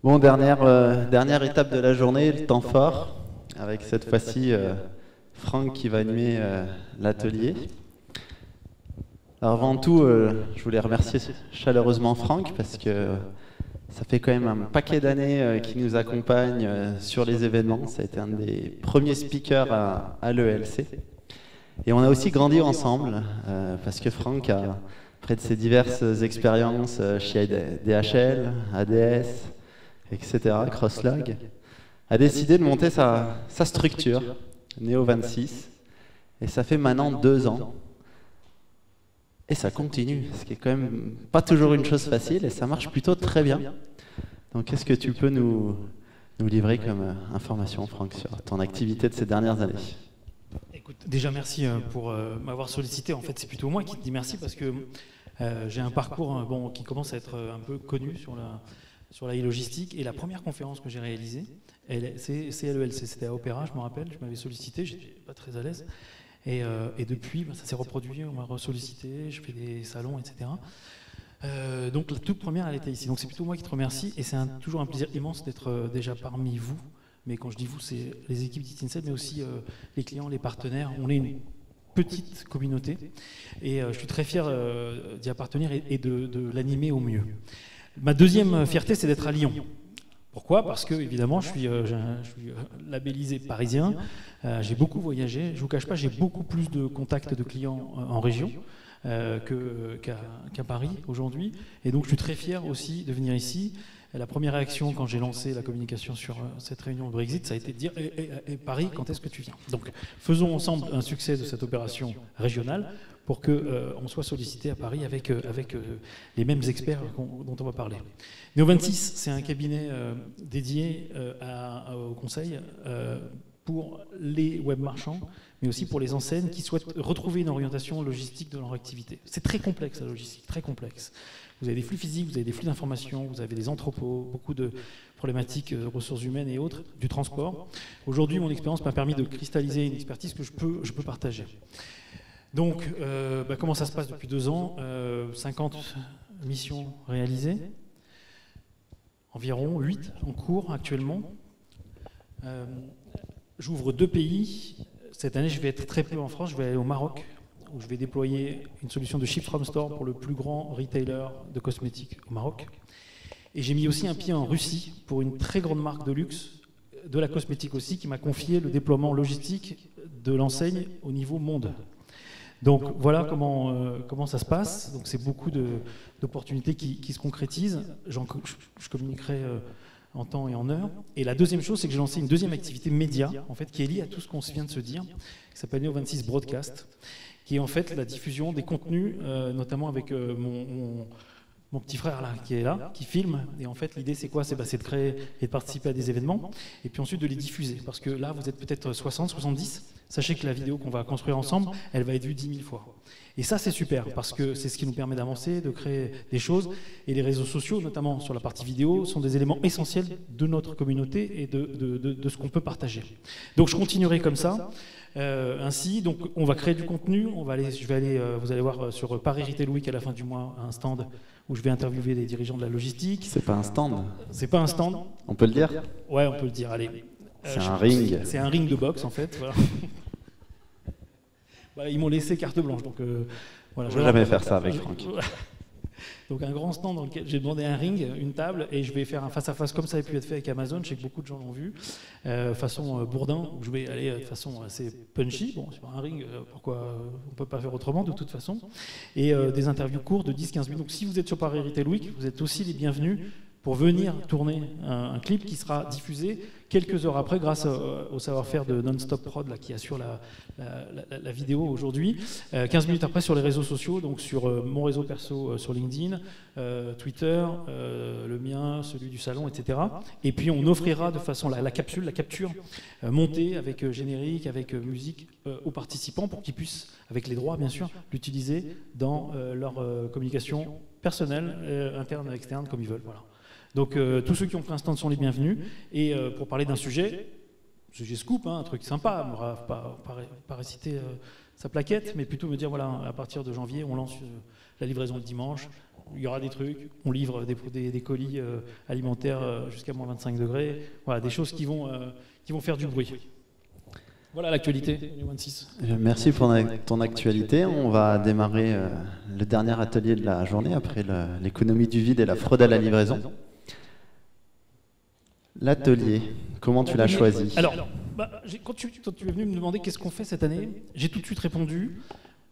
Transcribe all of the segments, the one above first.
Bon, dernière étape de la journée, le temps fort, avec cette fois-ci Franck qui va animer l'atelier. Alors avant tout, je voulais remercier chaleureusement Franck parce que ça fait quand même un paquet d'années qu'il nous accompagne sur les événements. Ça a été un des premiers speakers à l'ELC. Et on a aussi grandi ensemble parce que Franck a, après de ses diverses expériences chez DHL, ADS, etc., Crosslog, a décidé de monter sa structure, Neo26, et ça fait maintenant 2 ans. Et ça continue, ce qui est quand même pas toujours une chose facile, et ça marche plutôt très bien. Donc qu'est-ce que tu peux nous livrer comme information, Franck, sur ton activité de ces dernières années? Écoute, déjà merci pour m'avoir sollicité. En fait, c'est plutôt moi qui te dis merci parce que j'ai un parcours qui commence à être un peu connu sur la e-logistique. Et la première conférence que j'ai réalisée, c'est LELC, c'était à Opéra, je me rappelle, je m'avais sollicité, j'étais pas très à l'aise. Et depuis, ça s'est reproduit, on m'a ressollicité, je fais des salons, etc. Donc la toute première, elle était ici. Donc c'est plutôt moi qui te remercie et c'est toujours un plaisir immense d'être déjà parmi vous. Mais quand je dis vous, c'est les équipes d'Itinsel, mais aussi les clients, les partenaires. On est une petite communauté et je suis très fier d'y appartenir et de l'animer au mieux. Ma deuxième fierté, c'est d'être à Lyon. Pourquoi? Parce que, évidemment, je suis labellisé parisien, j'ai beaucoup voyagé, je ne vous cache pas, j'ai beaucoup plus de contacts de clients en région qu'à Paris aujourd'hui, et donc je suis très fier aussi de venir ici. La première réaction quand j'ai lancé la communication sur cette réunion de Brexit, ça a été de dire Paris, quand est-ce que tu viens? Donc faisons ensemble un succès de cette opération régionale pour qu'on soit sollicité à Paris avec les mêmes experts dont on va parler. Neo26, c'est un cabinet dédié au conseil pour les web marchands, mais aussi pour les enseignes qui souhaitent retrouver une orientation logistique de leur activité. C'est très complexe la logistique, très complexe. Vous avez des flux physiques, vous avez des flux d'informations, vous avez des entrepôts, beaucoup de problématiques de ressources humaines et autres, du transport. Aujourd'hui, mon expérience m'a permis de cristalliser une expertise que je peux partager. Donc, comment ça se passe depuis 2 ans? 50 missions réalisées, environ 8 en cours actuellement. J'ouvre 2 pays. Cette année, je vais être très peu en France, je vais aller au Maroc, où je vais déployer une solution de Ship from Store pour le plus grand retailer de cosmétiques au Maroc. Et j'ai mis aussi un pied en Russie pour une très grande marque de luxe, de la cosmétique aussi, qui m'a confié le déploiement logistique de l'enseigne au niveau monde. Donc voilà comment ça se passe. Donc c'est beaucoup d'opportunités qui se concrétisent. Je communiquerai en temps et en heure. Et la deuxième chose, c'est que j'ai lancé une deuxième activité média, en fait, qui est liée à tout ce qu'on vient de se dire, qui s'appelle Neo26 Broadcast, qui est en fait la diffusion des contenus, notamment avec mon petit frère là, qui est là, qui filme. Et en fait, l'idée, c'est quoi? C'est de créer et de participer à des événements, et puis ensuite de les diffuser. Parce que là, vous êtes peut-être 60, 70. Sachez que la vidéo qu'on va construire ensemble, elle va être vue 10 000 fois. Et ça, c'est super, parce que c'est ce qui nous permet d'avancer, de créer des choses. Et les réseaux sociaux, notamment sur la partie vidéo, sont des éléments essentiels de notre communauté et de ce qu'on peut partager. Donc je continuerai comme ça. Ainsi, donc on va créer du contenu. Vous allez voir sur Paris Retail Week à la fin du mois un stand où je vais interviewer des dirigeants de la logistique. C'est pas un stand? C'est pas un stand. On peut le dire? Ouais, on peut le dire, allez. C'est un ring. C'est un ring de boxe en fait. Voilà. Ils m'ont laissé carte blanche, donc voilà. Je ne vais jamais faire ça avec Franck. Donc un grand stand dans lequel j'ai demandé un ring, une table, et je vais faire un face-à-face comme ça a pu être fait avec Amazon. Je sais que beaucoup de gens l'ont vu, façon Bourdin, où je vais aller de façon assez punchy. Bon, sur un ring, pourquoi on ne peut pas faire autrement de toute façon. Et des interviews courtes de 10-15 minutes. Donc si vous êtes sur Paris Retail Week, vous êtes aussi les bienvenus pour venir tourner un clip qui sera diffusé quelques heures après grâce au savoir-faire de Non-Stop Prod là, qui assure la vidéo aujourd'hui. 15 minutes après sur les réseaux sociaux, donc sur mon réseau perso sur LinkedIn, Twitter, le mien, celui du salon, etc. Et puis on offrira de façon la capture montée avec générique, avec musique aux participants pour qu'ils puissent, avec les droits bien sûr, l'utiliser dans leur communication personnelle, interne, externe, comme ils veulent. Voilà. Donc tous ceux qui ont pris un stand sont les bienvenus. Et pour parler d'un sujet sujet scoop, hein, un truc sympa, pas réciter sa plaquette, mais plutôt me dire, voilà, à partir de janvier, on lance la livraison le dimanche, il y aura des trucs, on livre des colis alimentaires jusqu'à moins 25 degrés, voilà, des choses qui vont faire du bruit. Voilà l'actualité. Merci pour ton actualité. On va démarrer le dernier atelier de la journée après l'économie du vide et la fraude à la livraison. L'atelier, comment tu l'as choisi? Alors, quand tu es venu me demander qu'est-ce qu'on fait cette année, j'ai tout de suite répondu,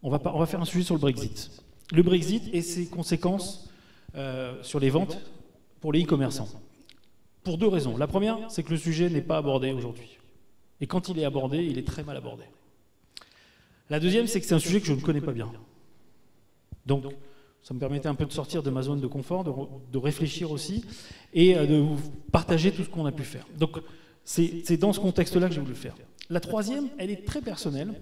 on va faire un sujet sur le Brexit. Le Brexit et ses conséquences sur les ventes pour les e-commerçants. Pour deux raisons. La première, c'est que le sujet n'est pas abordé aujourd'hui. Et quand il est abordé, il est très mal abordé. La deuxième, c'est que c'est un sujet que je ne connais pas bien. Donc, ça me permettait un peu de sortir de ma zone de confort, de réfléchir aussi, et de vous partager tout ce qu'on a pu faire. Donc, c'est dans ce contexte-là que j'ai voulu le faire. La troisième, elle est très personnelle,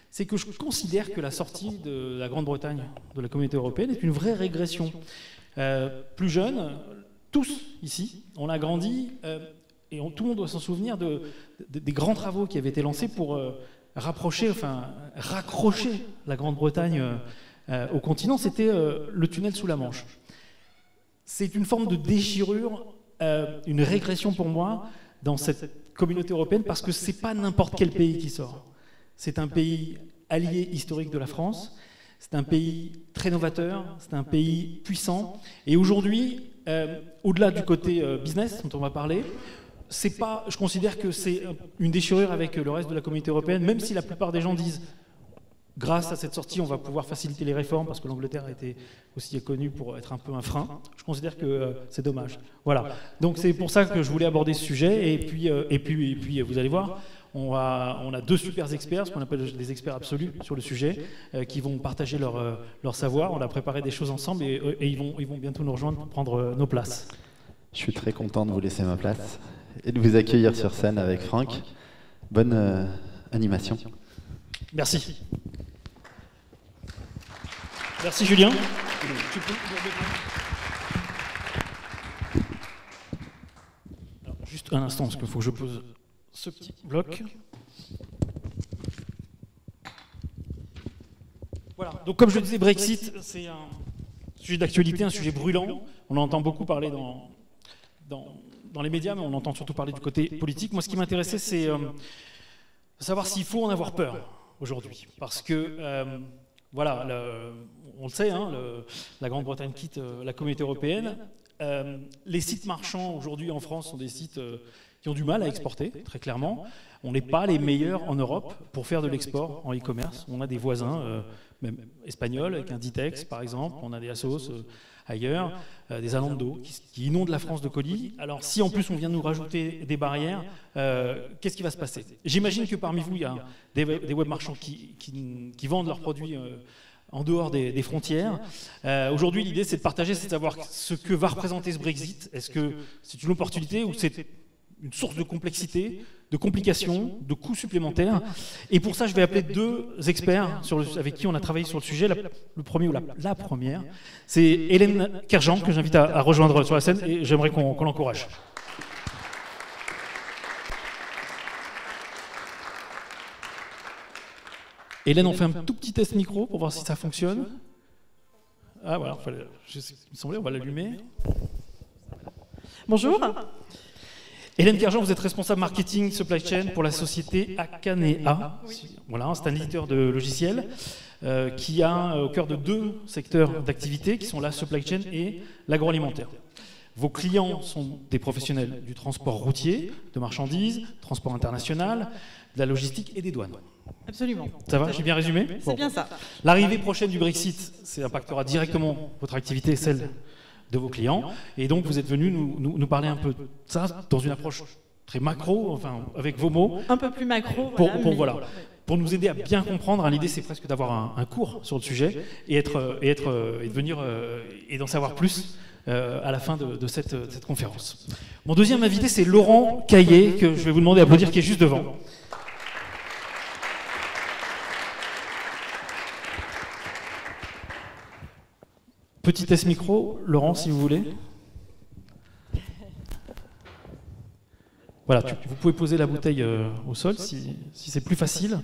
c'est que je considère que la sortie de la Grande-Bretagne de la Communauté européenne est une vraie régression. Plus jeunes, tous ici, on a grandi... Et tout le monde doit s'en souvenir des grands travaux qui avaient été lancés pour raccrocher la Grande-Bretagne au continent. C'était le tunnel sous la Manche. C'est une forme de déchirure, une régression pour moi dans cette communauté européenne parce que ce n'est pas n'importe quel pays qui sort. C'est un pays allié historique de la France, c'est un pays très novateur, c'est un pays puissant. Et aujourd'hui, au-delà du côté business dont on va parler, je considère que c'est une déchirure avec le reste de la communauté européenne, même si la plupart des gens disent grâce à cette sortie, on va pouvoir faciliter les réformes, parce que l'Angleterre a été aussi connue pour être un peu un frein. Je considère que c'est dommage. Voilà. Donc c'est pour ça que je voulais aborder ce sujet, et puis vous allez voir, on a deux super experts, ce qu'on appelle des experts absolus sur le sujet, qui vont partager leur savoir. On a préparé des choses ensemble, et ils vont bientôt nous rejoindre pour prendre nos places. Je suis très content de vous laisser ma place et de vous accueillir sur scène avec Franck. Bonne animation. Merci. Merci Julien. Alors, juste un instant, parce qu'il faut que je pose ce petit bloc. Voilà, donc comme je le disais, Brexit, c'est un sujet d'actualité, un sujet brûlant. On en entend beaucoup parler dans les médias, mais on entend surtout parler du côté politique. Moi, ce qui m'intéressait, c'est savoir s'il faut en avoir peur aujourd'hui. Parce que, voilà, on le sait, hein, la Grande-Bretagne quitte la communauté européenne. Les sites marchands aujourd'hui en France sont des sites qui ont du mal à exporter, très clairement. On n'est pas les meilleurs en Europe pour faire de l'export en e-commerce. On a des voisins, même espagnols, avec un Ditex par exemple, on a des Asos ailleurs, des Zalando qui inondent la France de colis. Alors si en plus on vient de nous rajouter des barrières, qu'est-ce qui va se passer? J'imagine que parmi vous, il y a des web marchands qui vendent leurs produits en dehors des frontières. Aujourd'hui, l'idée, c'est de partager, c'est de savoir ce que va représenter ce Brexit. Est-ce que c'est une opportunité ou c'est une source de complexité, de complications, de coûts supplémentaires? Et pour ça, je vais appeler deux experts avec qui on a travaillé sur le sujet. Le premier ou la première, c'est Hélène Kerjean, que j'invite à rejoindre sur la scène, et j'aimerais qu'on l'encourage. Hélène, on fait un tout petit test micro pour voir si ça fonctionne. Ah voilà, il me semblait, on va l'allumer. Bonjour. Hélène Kerjean, vous êtes responsable marketing supply chain pour la société Akanea. Oui. Voilà, c'est un éditeur de logiciels qui a au cœur de deux secteurs d'activité qui sont la supply chain et l'agroalimentaire. Vos clients sont des professionnels du transport routier, de marchandises, transport international, de la logistique et des douanes. Absolument. Ça va, j'ai bien résumé? C'est bien ça. L'arrivée prochaine du Brexit, ça impactera directement votre activité, celle de vos clients. Et donc, vous êtes venu nous parler un peu de ça dans une approche très macro, enfin, avec vos mots. Un peu plus macro. Pour nous aider à bien comprendre. L'idée, c'est presque d'avoir un cours sur le sujet et d'en savoir plus à la fin de cette conférence. Mon deuxième invité, c'est Laurent Caillé, que je vais vous demander d'applaudir, qui est juste devant. Petit test micro, Laurent, si vous voulez. Voilà, vous pouvez poser la bouteille au sol si c'est plus facile.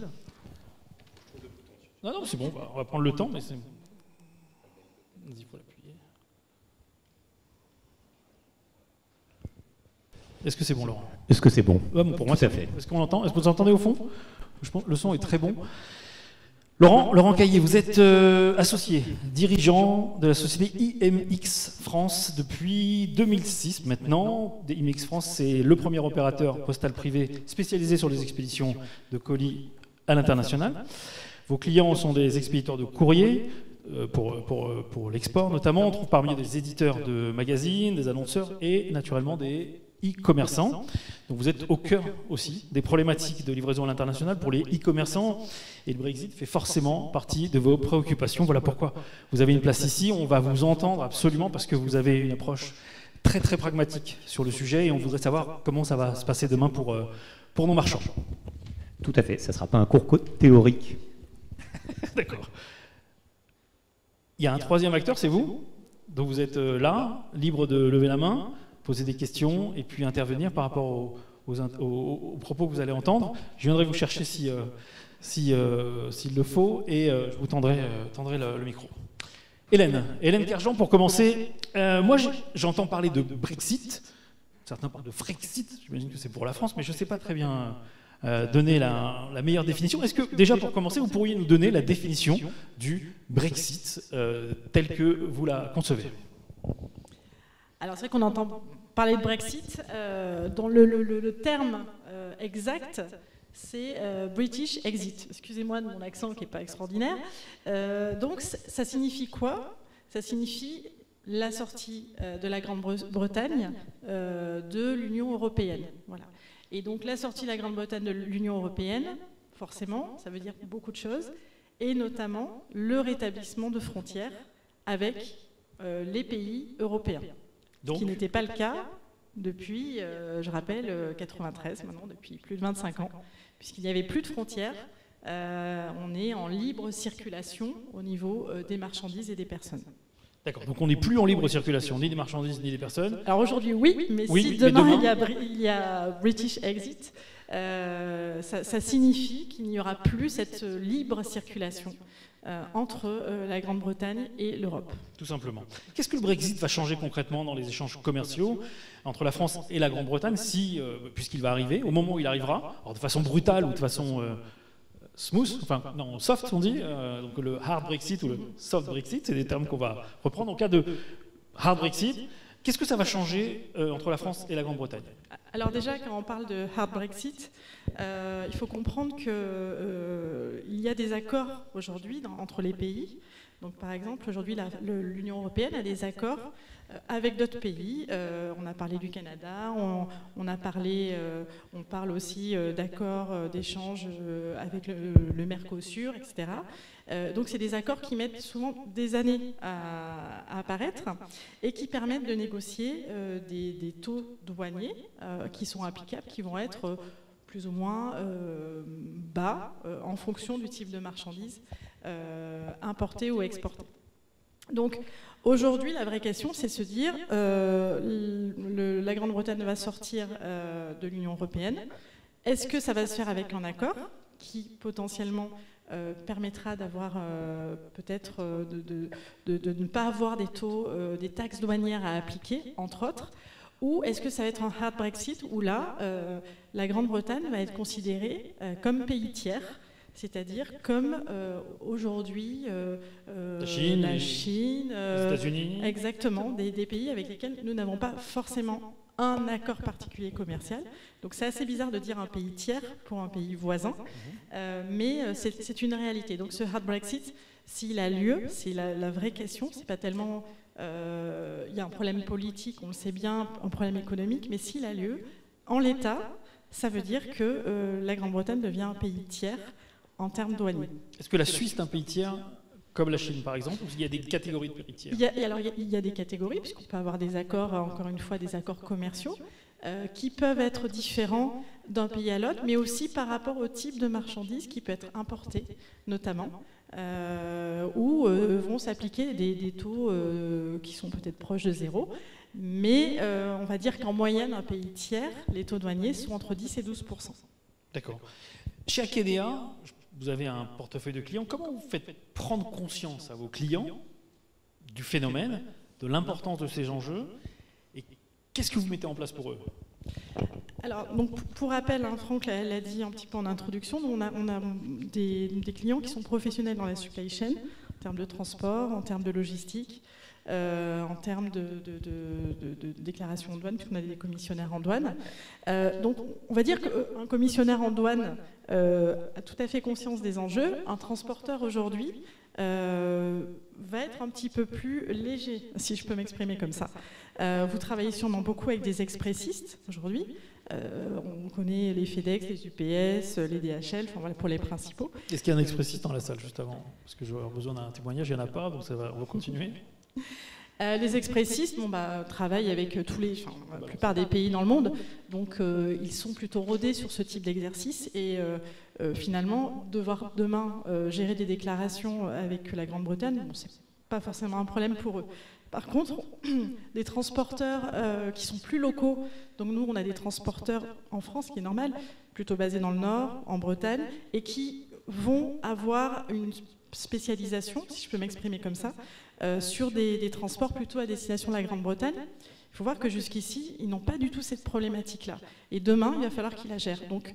Non, c'est bon, on va prendre le temps, mais c'est... Vas-y, il faut l'appuyer. Est-ce que c'est bon, Laurent? Est-ce que c'est bon? Bon, pour moi, tout à fait. Est-ce qu'on l'entend? Est-ce que vous entendez au fond? Je pense que le son est très bon. Laurent Caillé, vous êtes associé, dirigeant de la société IMX France depuis 2006 maintenant. IMX France, c'est le premier opérateur postal privé spécialisé sur les expéditions de colis à l'international. Vos clients sont des expéditeurs de courrier, pour l'export notamment. On trouve parmi des éditeurs de magazines, des annonceurs et naturellement des e-commerçants. Donc vous êtes au cœur aussi des problématiques de livraison à l'international pour les e-commerçants, et le Brexit fait forcément partie de vos préoccupations. Voilà pourquoi vous avez une place ici. On va vous entendre absolument parce que vous avez une approche très très pragmatique sur le sujet et on voudrait savoir comment ça va se passer demain pour nos marchands. Tout à fait, ça ne sera pas un cours théorique. D'accord. Il y a un troisième acteur, c'est vous. Donc vous êtes là, libre de lever la main, poser des questions et puis intervenir par rapport aux propos que vous allez entendre. Je viendrai vous chercher s'il le faut et je vous tendrai le micro. Hélène Kerjean, pour commencer. Moi, j'entends parler de Brexit. Certains parlent de Frexit. J'imagine que c'est pour la France, mais je ne sais pas très bien donner la meilleure définition. Est-ce que, déjà, pour commencer, vous pourriez nous donner la définition du Brexit telle que vous la concevez? Alors, c'est vrai qu'on entend parler de Brexit. Dont le terme exact, c'est British Exit. Excusez-moi de mon accent qui n'est pas extraordinaire. Donc, ça signifie quoi? Ça signifie la sortie de la Grande-Bretagne de l'Union européenne. Voilà. Et donc, la sortie de la Grande-Bretagne de l'Union européenne, forcément, ça veut dire beaucoup de choses, et notamment le rétablissement de frontières avec les pays européens. Donc, ce qui n'était pas le cas depuis, je rappelle, 93, maintenant, depuis plus de 25 ans, puisqu'il n'y avait plus de frontières. On est en libre circulation au niveau des marchandises et des personnes. D'accord, donc on n'est plus en libre circulation, ni des marchandises, ni des personnes. Alors aujourd'hui, oui, mais oui, si demain il y a British Exit, ça signifie qu'il n'y aura plus cette libre circulation entre la Grande-Bretagne et l'Europe. Tout simplement. Qu'est-ce que le Brexit va changer concrètement dans les échanges commerciaux entre la France et la Grande-Bretagne, puisqu'il va arriver, au moment où il arrivera, alors de façon brutale ou de façon smooth, enfin non, soft on dit, donc le hard Brexit ou le soft Brexit, c'est des termes qu'on va reprendre. En cas de hard Brexit, qu'est-ce que ça va changer entre la France et la Grande-Bretagne? Alors déjà, quand on parle de hard Brexit, il faut comprendre qu'il y a des accords aujourd'hui entre les pays. Donc par exemple, aujourd'hui, l'Union européenne a des accords avec d'autres pays. On a parlé du Canada, on parle aussi d'accords d'échange avec le Mercosur, etc. Donc c'est des accords qui mettent souvent des années à apparaître et qui permettent de négocier des taux douaniers qui sont applicables, qui vont être plus ou moins bas en fonction du type de marchandise importée ou exportée. Donc aujourd'hui, la vraie question, c'est de se dire la Grande-Bretagne va sortir de l'Union européenne. Est-ce que ça va se faire avec un accord qui potentiellement permettra d'avoir peut-être de ne pas avoir des taux, des taxes douanières à appliquer, entre autres, ou est-ce que ça va être un hard Brexit où là, la Grande-Bretagne va être considérée comme pays tiers, c'est-à-dire comme aujourd'hui la Chine, les États-Unis. Exactement, des pays avec lesquels nous n'avons pas forcément un accord particulier commercial. Donc c'est assez bizarre de dire un pays tiers pour un pays voisin, mais c'est une réalité. Donc ce hard Brexit, s'il a lieu, c'est la vraie question, c'est pas tellement... il y a un problème politique, on le sait bien, un problème économique, mais s'il a lieu, en l'état, ça veut dire que la Grande-Bretagne devient un pays tiers en termes douaniers. Est-ce que la Suisse est un pays tiers, comme la Chine par exemple, ou il y a des catégories de pays tiers? Il y a des catégories, puisqu'on peut avoir des accords, encore une fois, des accords commerciaux, qui peuvent être différents d'un pays à l'autre, mais aussi par rapport au type de marchandises qui peut être importé, notamment, où vont s'appliquer des taux qui sont peut-être proches de zéro. Mais on va dire qu'en moyenne, un pays tiers, les taux douaniers sont entre 10 et 12%. D'accord. Chez Akedea, vous avez un portefeuille de clients. Comment vous faites prendre conscience à vos clients du phénomène, de l'importance de ces enjeux, et qu'est-ce que vous mettez en place pour eux? Alors, donc, pour rappel, Franck l'a dit un petit peu en introduction, on a des clients qui sont professionnels dans la supply chain, en termes de transport, en termes de logistique, en termes de déclaration en douane, puisqu'on a des commissionnaires en douane. Donc, on va dire qu'un commissionnaire en douane a tout à fait conscience des enjeux. Un transporteur aujourd'hui va être un petit peu plus léger, si je peux m'exprimer comme ça. Vous travaillez sûrement beaucoup avec des expressistes aujourd'hui. On connaît les FedEx, les UPS, les DHL, enfin voilà pour les principaux. Est-ce qu'il y a un expressiste dans la salle juste avant? Parce que je vais avoir besoin d'un témoignage, il n'y en a pas, donc on va continuer. Les expressistes travaillent avec la plupart des pays dans le monde, donc ils sont plutôt rodés sur ce type d'exercice et finalement devoir demain gérer des déclarations avec la Grande-Bretagne, c'est pas forcément un problème pour eux. Par contre, des transporteurs qui sont plus locaux, donc nous on a des transporteurs en France, qui est normal, plutôt basés dans le Nord, en Bretagne, et qui vont avoir une spécialisation, si je peux m'exprimer comme ça, sur des transports plutôt à destination de la Grande-Bretagne. Il faut voir que jusqu'ici, ils n'ont pas du tout cette problématique-là. Et demain, il va falloir qu'ils la gèrent. Donc,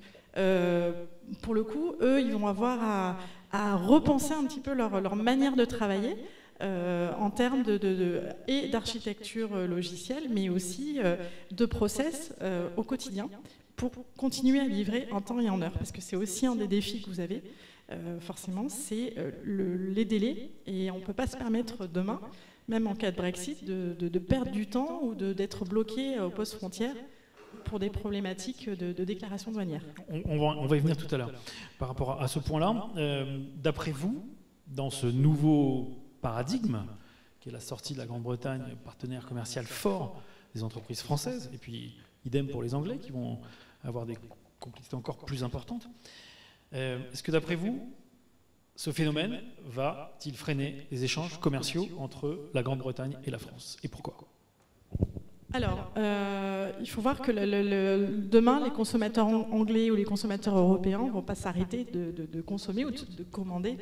pour le coup, eux, ils vont avoir à repenser un petit peu leur manière de travailler, en termes d'architecture logicielle, mais aussi de process au quotidien, pour continuer à livrer en temps et en heure. Parce que c'est aussi un des défis que vous avez, forcément, c'est les délais. Et on ne peut pas se permettre demain, même en cas de Brexit, de perdre du temps ou d'être bloqué au poste frontière pour des problématiques de déclaration douanière. On va y venir tout à l'heure. Par rapport à ce point-là, d'après vous, dans ce nouveau paradigme, qui est la sortie de la Grande-Bretagne, partenaire commercial fort des entreprises françaises, et puis idem pour les Anglais, qui vont avoir des complexités encore plus importantes, est-ce que d'après vous, ce phénomène va-t-il freiner les échanges commerciaux entre la Grande-Bretagne et la France? Et pourquoi? Alors, il faut voir que demain, les consommateurs anglais ou les consommateurs européens ne vont pas s'arrêter de consommer ou de commander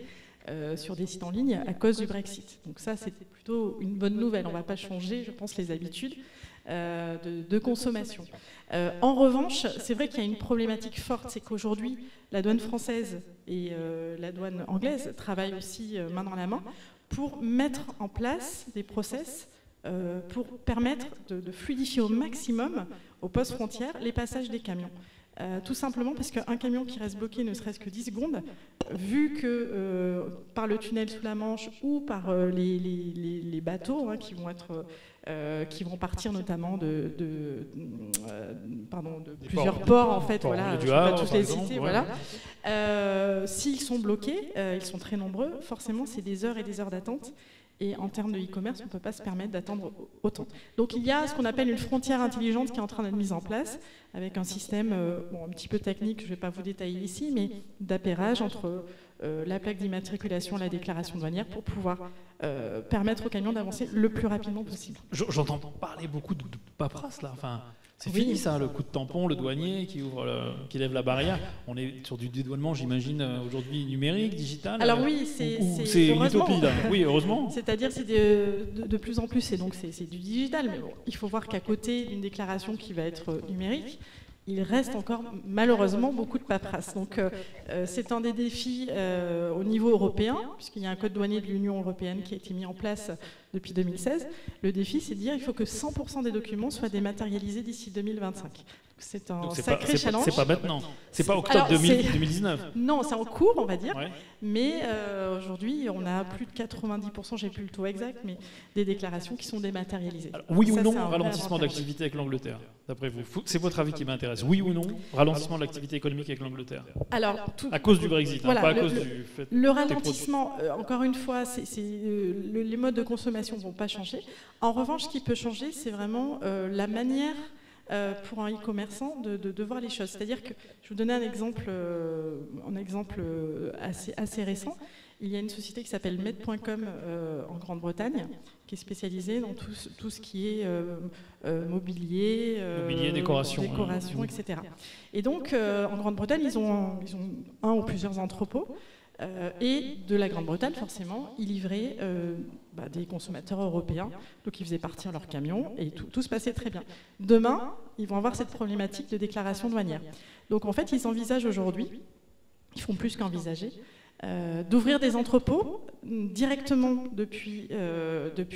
sur des sites en ligne à cause du Brexit. Donc ça, c'est plutôt une bonne nouvelle. On ne va pas changer, je pense, les habitudes de consommation. En revanche, c'est vrai qu'il y a une problématique forte, c'est qu'aujourd'hui, la douane française et la douane anglaise travaillent aussi main dans la main pour mettre en place des process pour permettre de fluidifier au maximum aux postes frontières les passages des camions. Tout simplement parce qu'un camion qui reste bloqué ne serait-ce que 10 secondes, vu que par le tunnel sous la Manche ou par les bateaux qui vont partir notamment de plusieurs ports, en fait, voilà, je ne vais pas tous les citer, voilà. S'ils sont bloqués, ils sont très nombreux, forcément c'est des heures et des heures d'attente. Et en termes de e-commerce, on ne peut pas se permettre d'attendre autant. Donc il y a ce qu'on appelle une frontière intelligente qui est en train d'être mise en place, avec un système un petit peu technique, je ne vais pas vous détailler ici, mais d'appairage entre la plaque d'immatriculation et la déclaration douanière pour pouvoir permettre aux camions d'avancer le plus rapidement possible. J'entends parler beaucoup de paperasse là. Enfin, c'est fini ça, le coup de tampon, le douanier qui lève la barrière. On est sur du dédouanement, j'imagine, aujourd'hui numérique, digital. Alors oui, c'est une utopie là. Oui, heureusement. C'est-à-dire c'est de plus en plus, c'est du digital. Mais bon, il faut voir qu'à côté d'une déclaration qui va être numérique, il reste encore malheureusement beaucoup de paperasse. Donc c'est un des défis au niveau européen, puisqu'il y a un code douanier de l'Union européenne qui a été mis en place depuis 2016. Le défi, c'est de dire qu'il faut que 100% des documents soient dématérialisés d'ici 2025. C'est un sacré challenge. C'est pas maintenant, c'est pas octobre 2019. Non, c'est en cours, on va dire. Ouais. Mais aujourd'hui, on a plus de 90%, j'ai plus le taux exact, mais des déclarations qui sont dématérialisées. Alors, oui ou non, ralentissement d'activité avec l'Angleterre, d'après vous? C'est votre avis qui m'intéresse. Oui ou non, ralentissement de l'activité économique avec l'Angleterre? Alors, à cause du Brexit, voilà, pas à cause du fait. Le ralentissement, encore une fois, les modes de consommation ne vont pas changer. En revanche, ce qui peut changer, c'est vraiment la manière pour un e-commerçant de voir les choses. C'est-à-dire que, je vais vous donner un exemple assez récent. il y a une société qui s'appelle Med.com en Grande-Bretagne, qui est spécialisée dans tout ce qui est mobilier, décoration, etc. Et donc, en Grande-Bretagne, ils ont un ou plusieurs entrepôts. Et de la Grande-Bretagne, forcément, ils livraient des consommateurs européens, donc ils faisaient partir leurs camions et tout se passait très bien. Demain, ils vont avoir cette problématique de déclaration douanière. Donc en fait, ils envisagent aujourd'hui, ils font plus qu'envisager, d'ouvrir des entrepôts directement depuis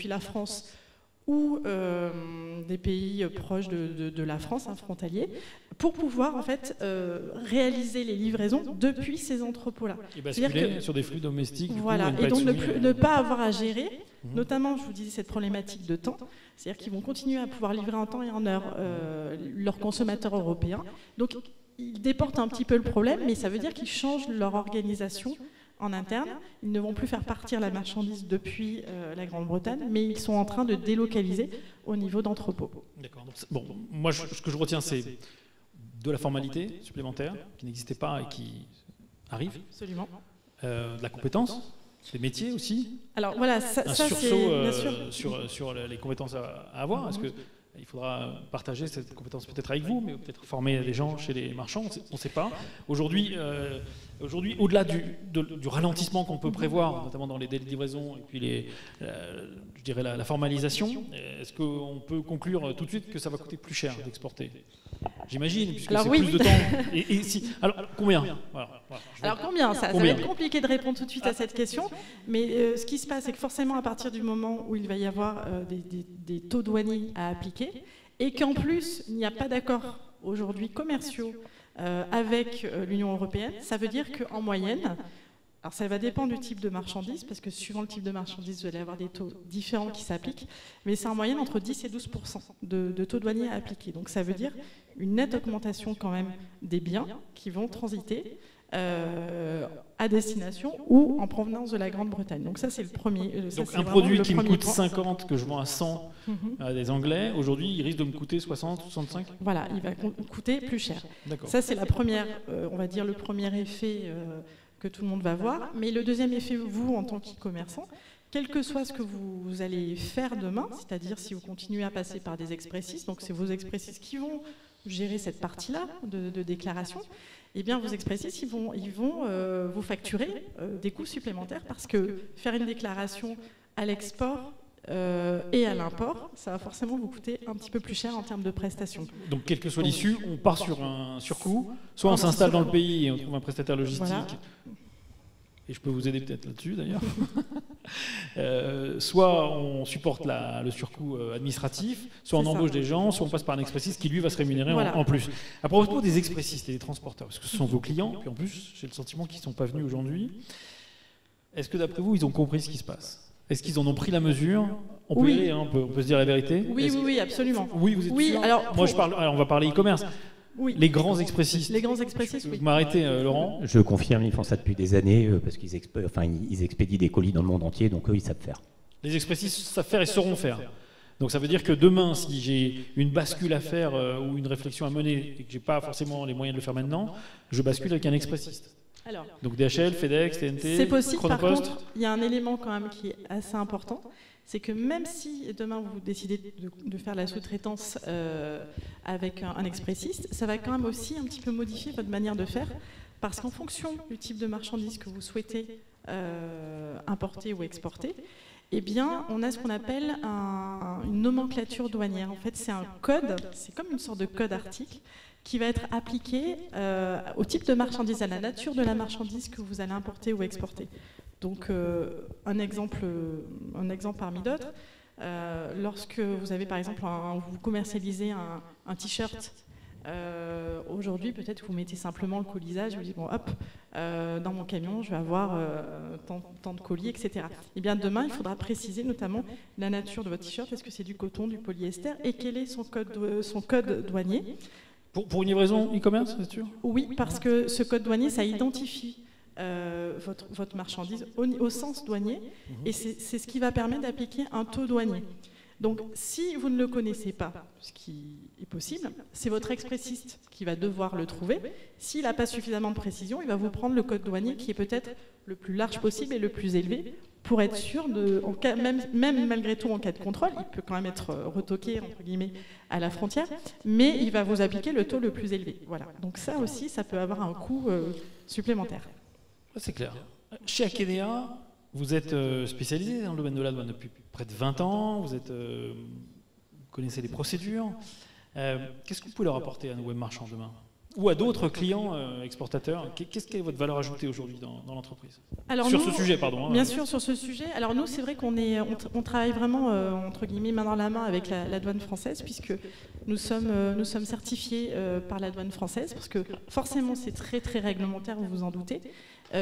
la France ou des pays proches de la France, frontaliers, pour pouvoir en fait réaliser les livraisons depuis ces entrepôts-là. Et basculer sur des flux domestiques. Voilà, et donc ne pas avoir à gérer, notamment, je vous disais, cette problématique de temps, c'est-à-dire qu'ils vont continuer à pouvoir livrer en temps et en heure leurs consommateurs européens. Donc ils déportent un petit peu le problème, mais ça veut dire qu'ils changent leur organisation en interne. Ils ne vont plus faire partir la marchandise depuis la Grande-Bretagne, mais ils sont en train de délocaliser au niveau d'entrepôts. D'accord. Bon, moi, ce que je retiens, c'est de la formalité supplémentaire qui n'existait pas et qui arrive. Absolument. De la compétence, des métiers aussi. Alors voilà, un sursaut sur les compétences à avoir. Est-ce que il faudra partager cette compétence peut-être avec vous, mais peut-être former les gens chez les marchands, on ne sait pas. Aujourd'hui, au-delà du ralentissement qu'on peut prévoir, notamment dans les délais de livraison et puis je dirais la formalisation, est-ce qu'on peut conclure tout de suite que ça va coûter plus cher d'exporter? J'imagine, puisque c'est plus de temps. Alors, combien? Alors, combien ça va être compliqué de répondre tout de suite à cette question, mais ce qui se passe, c'est que forcément, à partir du moment où il va y avoir des taux douaniers à appliquer, et qu'en plus, il n'y a pas d'accord aujourd'hui commerciaux avec l'Union européenne, ça veut dire qu'en moyenne, alors ça va dépendre du type de marchandise, parce que suivant le type de marchandise, vous allez avoir des taux différents qui s'appliquent, mais c'est en moyenne entre 10 et 12% de taux douaniers à appliquer. Donc ça veut dire une nette augmentation quand même des biens qui vont transiter à destination ou en provenance de la Grande-Bretagne. Donc ça c'est le premier. Donc un produit qui me coûte 50, que je vends à 100 à des Anglais, aujourd'hui il risque de me coûter 60, 65 ? Voilà, il va coûter plus cher. Ça c'est la première, on va dire le premier effet que tout le monde va voir. Mais le deuxième effet, vous en tant qu'e-commerçant, quel que soit ce que vous allez faire demain, c'est-à-dire si vous continuez à passer par des expressistes, donc c'est vos expressistes qui vont gérer cette partie-là de déclaration, eh bien vos expressistes, ils vont vous facturer des coûts supplémentaires parce que faire une déclaration à l'export et à l'import, ça va forcément vous coûter un petit peu plus cher en termes de prestations. Donc quelle que soit l'issue, on part sur un surcoût, soit on s'installe dans le pays et on trouve un prestataire logistique, voilà. Et je peux vous aider peut-être là-dessus d'ailleurs, soit on supporte le surcoût administratif, soit on embauche des gens, soit on passe par un expressiste qui lui va se rémunérer en plus. À propos des expressistes et des transporteurs, parce que ce sont vos clients, puis en plus j'ai le sentiment qu'ils ne sont pas venus aujourd'hui, est-ce que d'après vous ils ont compris ce qui se passe ? Est-ce qu'ils en ont pris la mesure ? On peut y aller, on peut se dire la vérité. Oui, absolument. Oui, vous êtes sûr ? Alors, moi, on va parler e-commerce. Oui. Les grands expressistes. Les grands expressistes, oui. Vous m'arrêtez, Laurent ? Je confirme, ils font ça depuis des années parce qu'ils expédient des colis dans le monde entier, donc eux, ils savent faire. Les expressistes savent faire et sauront faire. Donc ça veut dire que demain, si j'ai une bascule à faire ou une réflexion à mener et que je n'ai pas forcément les moyens de le faire maintenant, je bascule avec un expressiste. Alors, donc DHL, FedEx, TNT, c'est possible. Chronopost. Par contre, il y a un élément quand même qui est assez important, c'est que même si demain vous décidez de faire la sous-traitance avec un expressiste, ça va quand même aussi un petit peu modifier votre manière de faire, parce qu'en fonction du type de marchandise que vous souhaitez importer ou exporter, eh bien, on a ce qu'on appelle une nomenclature douanière. En fait, c'est un code, c'est comme une sorte de code article qui va être appliqué au type de marchandise, à la nature de la marchandise que vous allez importer ou exporter. Donc, un exemple parmi d'autres, lorsque vous avez par exemple, vous commercialisez un t-shirt, aujourd'hui peut-être que vous mettez simplement le colisage, vous dites bon hop, dans mon camion je vais avoir tant de colis, etc. Et bien demain il faudra préciser notamment la nature de votre t-shirt, est-ce que c'est du coton, du polyester, et quel est son code douanier. Pour une livraison e-commerce, c'est sûr ? Oui, parce que ce code douanier, ça identifie votre marchandise au sens douanier, et c'est ce qui va permettre d'appliquer un taux douanier. Donc, si vous ne le connaissez pas, ce qui est possible, c'est votre expressiste qui va devoir le trouver. S'il n'a pas suffisamment de précision, il va vous prendre le code douanier qui est peut-être le plus large possible et le plus élevé pour être sûr, même malgré tout en cas de contrôle, il peut quand même être retoqué entre guillemets à la frontière, mais il va vous appliquer le taux le plus élevé. Voilà. Donc ça aussi, ça peut avoir un coût supplémentaire. C'est clair. Chez Akenea, vous êtes spécialisé dans le domaine de la douane depuis près de 20 ans, vous connaissez les procédures. Qu'est-ce que vous pouvez leur apporter à nos web marchands demain ? Ou à d'autres clients exportateurs? Qu'est-ce qui est votre valeur ajoutée aujourd'hui dans l'entreprise? Sur ce sujet, pardon. Bien sûr, sur ce sujet. Alors nous, c'est vrai on travaille vraiment, entre guillemets, main dans la main avec la douane française, puisque nous sommes certifiés par la douane française, parce que forcément, c'est très, très réglementaire, vous vous en doutez.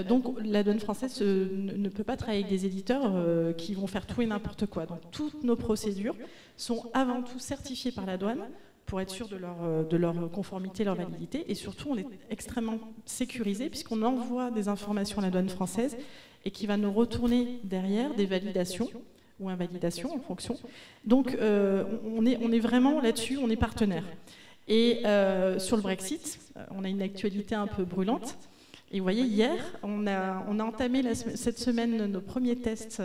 Donc la douane française ne peut pas travailler avec des éditeurs qui vont faire tout et n'importe quoi. Donc toutes nos procédures sont avant tout certifiées par la douane, pour être sûr de leur conformité, leur validité. Et surtout, on est extrêmement sécurisé puisqu'on envoie des informations à la douane française et qui va nous retourner derrière des validations ou invalidations en fonction. Donc, on est vraiment là-dessus, on est partenaire. Et sur le Brexit, on a une actualité un peu brûlante. Et vous voyez, hier, on a entamé cette semaine nos premiers tests,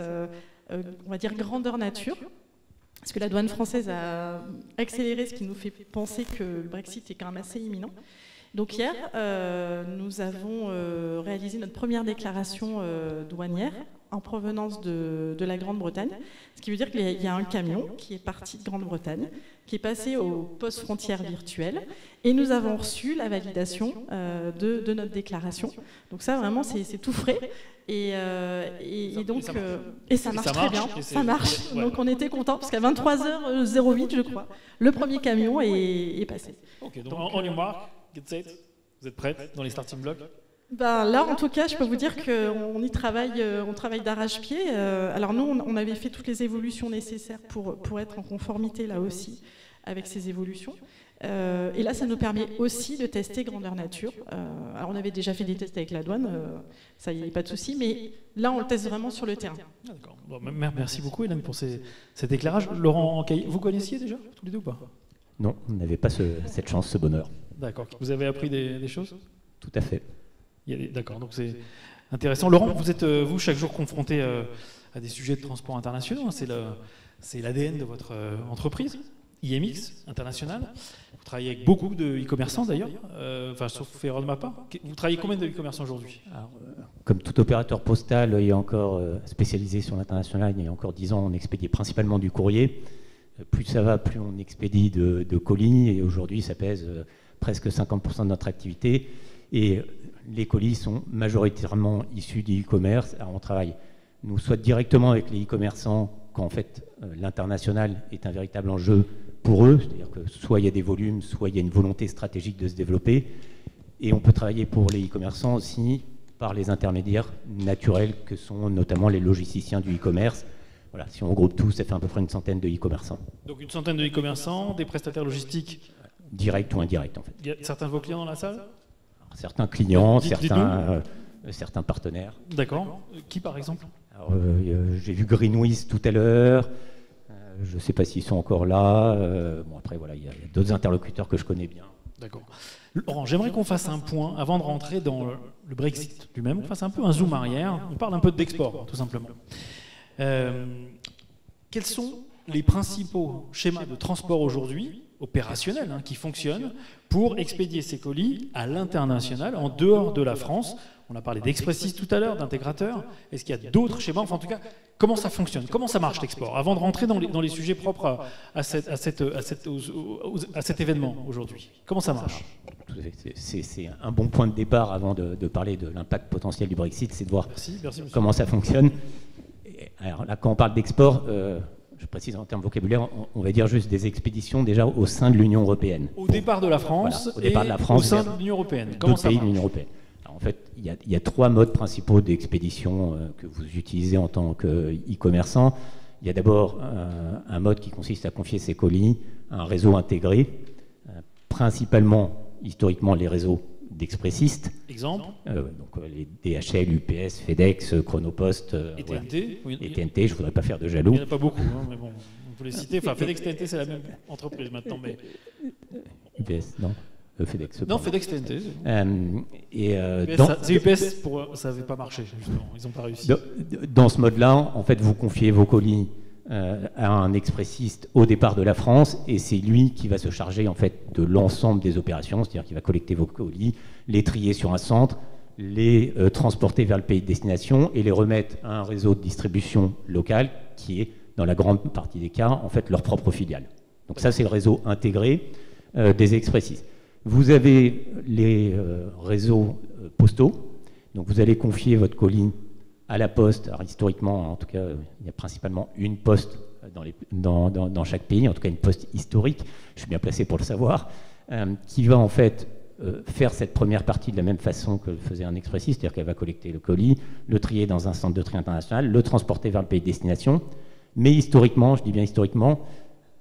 on va dire grandeur nature. Parce que la douane française a accéléré, ce qui nous fait penser que le Brexit est quand même assez imminent. Donc hier, nous avons réalisé notre première déclaration douanière en provenance de la Grande-Bretagne. Ce qui veut dire qu'il y a un camion qui est parti de Grande-Bretagne, qui est passé au poste frontière virtuel, et nous avons reçu la validation de notre déclaration. Donc ça, vraiment, c'est tout frais. Et donc, ça marche très bien, ça marche. Ouais. Donc on était contents, parce qu'à 23h08, je crois, le premier camion est passé. Ok, donc on y marque, get set, vous êtes prête dans les starting blocks? Là, en tout cas, je peux vous dire qu'on y travaille, on travaille d'arrache-pied. Alors nous, on avait fait toutes les évolutions nécessaires pour être en conformité, là aussi, avec ces évolutions. Et là, ça nous permet aussi de tester grandeur nature. Alors on avait déjà fait des tests avec la douane, ça y est, pas de souci, mais là, on le teste vraiment sur le terrain. D'accord. Bon, merci beaucoup, Hélène, pour cet éclairage. Laurent Caillé, vous connaissiez déjà, tous les deux ou pas? Non, on n'avait pas cette chance, ce bonheur. D'accord. Vous avez appris des choses? Tout à fait. D'accord, donc c'est intéressant. Laurent, vous êtes, vous, chaque jour confronté à des sujets de transport internationaux. C'est l'ADN de votre entreprise, IMX International. Vous travaillez avec beaucoup de e-commerçants, d'ailleurs, sauf erreur de ma part. Vous travaillez combien de e-commerçants aujourd'hui? Comme tout opérateur postal ayant encore spécialisé sur l'international, il y a encore 10 ans, on expédiait principalement du courrier. Plus ça va, plus on expédie de colis. Et aujourd'hui, ça pèse presque 50% de notre activité. Et les colis sont majoritairement issus du e-commerce. Alors on travaille, nous, soit directement avec les e-commerçants, quand en fait l'international est un véritable enjeu pour eux, c'est-à-dire que soit il y a des volumes, soit il y a une volonté stratégique de se développer. Et on peut travailler pour les e-commerçants aussi par les intermédiaires naturels que sont notamment les logisticiens du e-commerce. Voilà, si on regroupe tout, ça fait à peu près une centaine de e-commerçants. Donc une centaine de e-commerçants, des prestataires logistiques? Direct ou indirect, en fait. Il y a certains de vos clients dans la salle? Certains clients, certains partenaires. D'accord. Qui, par exemple? J'ai vu Greenwiz tout à l'heure. Je ne sais pas s'ils sont encore là. Après, voilà, il y a d'autres interlocuteurs que je connais bien. D'accord. Laurent, j'aimerais qu'on fasse un point, avant de rentrer dans le Brexit lui-même, on fasse un peu un zoom arrière. On parle un peu d'export, tout simplement. Quels sont les principaux schémas de transport aujourd'hui, opérationnels, qui fonctionnent pour expédier ces colis à l'international, en dehors de la France? On a parlé d'expressistes tout à l'heure, d'intégrateurs. Est-ce qu'il y a d'autres schémas? Enfin, en tout cas, comment ça fonctionne? Comment ça marche l'export? Avant de rentrer dans les sujets propres à cet événement aujourd'hui. Comment ça marche? C'est un bon point de départ avant de parler de l'impact potentiel du Brexit, c'est de voir comment ça fonctionne. Alors là, quand on parle d'export, je précise en termes vocabulaire, on va dire juste des expéditions déjà au sein de l'Union européenne. Au départ de la France, voilà, au départ de la France, au sein de l'Union européenne. D'autres pays de l'Union européenne. Alors, en fait, il y a 3 modes principaux d'expédition que vous utilisez en tant qu'e-commerçant. Il y a d'abord un mode qui consiste à confier ses colis à un réseau intégré, principalement, historiquement, les réseaux d'expressistes. Exemple donc les DHL, UPS, FedEx, Chronopost et TNT. Et TNT, je ne voudrais pas faire de jaloux. Il n'y en a pas beaucoup, mais bon. Vous les citez, enfin FedEx TNT, c'est la même entreprise maintenant, mais... UPS, non FedEx. Non, FedEx TNT. C'est UPS, ça n'avait pas marché, justement. Ils n'ont pas réussi. Dans ce mode-là, en fait, vous confiez vos colis à un expressiste au départ de la France, et c'est lui qui va se charger en fait de l'ensemble des opérations, c'est-à-dire qu'il va collecter vos colis, les trier sur un centre, les transporter vers le pays de destination et les remettre à un réseau de distribution local qui est, dans la grande partie des cas, en fait leur propre filiale. Donc ça, c'est le réseau intégré des expressistes. Vous avez les réseaux postaux, donc vous allez confier votre colis à la poste. Alors historiquement, en tout cas, il y a principalement une poste dans chaque pays, en tout cas une poste historique, je suis bien placé pour le savoir, qui va en fait faire cette première partie de la même façon que le faisait un expressiste, c'est-à-dire qu'elle va collecter le colis, le trier dans un centre de tri international, le transporter vers le pays de destination, mais historiquement, je dis bien historiquement,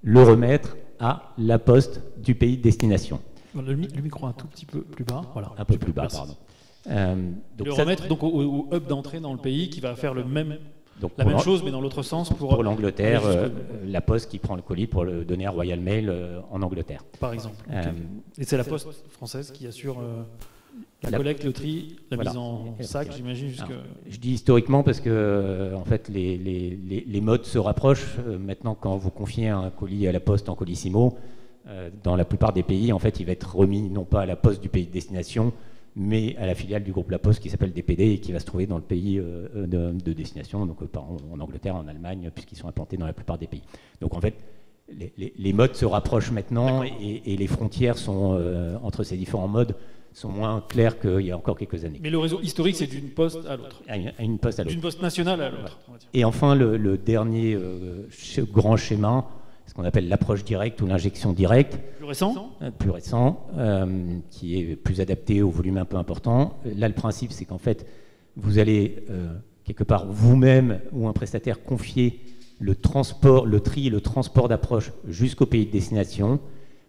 le remettre à la poste du pays de destination. Le micro un tout petit peu plus bas, voilà. Un peu plus bas, pardon. Donc le remettre donc, au hub d'entrée dans le pays qui va faire la même chose, mais dans l'autre sens pour l'Angleterre, la poste qui prend le colis pour le donner à Royal Mail en Angleterre. Par exemple. Okay. Et c'est la poste française qui assure la collecte, le tri, la mise en sac, j'imagine. Je dis historiquement parce que en fait, les modes se rapprochent. Maintenant, quand vous confiez un colis à la poste en colissimo, dans la plupart des pays, en fait, il va être remis non pas à la poste du pays de destination, mais à la filiale du groupe La Poste qui s'appelle DPD et qui va se trouver dans le pays de destination, donc en Angleterre, en Allemagne, puisqu'ils sont implantés dans la plupart des pays. Donc en fait, les modes se rapprochent maintenant et les frontières sont, entre ces différents modes sont moins claires qu'il y a encore quelques années. Mais le réseau historique, c'est d'une poste à l'autre. Une poste à l'autre. D'une poste nationale à l'autre. Ouais. Et enfin, le dernier grand schéma, ce qu'on appelle l'approche directe ou l'injection directe. Plus récent, qui est plus adapté au volume un peu important. Là, le principe, c'est qu'en fait, vous allez, quelque part, vous-même ou un prestataire, confier le transport, le tri et le transport d'approche jusqu'au pays de destination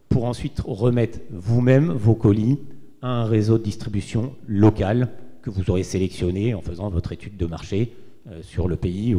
pour ensuite remettre vous-même vos colis à un réseau de distribution local que vous aurez sélectionné en faisant votre étude de marché sur le pays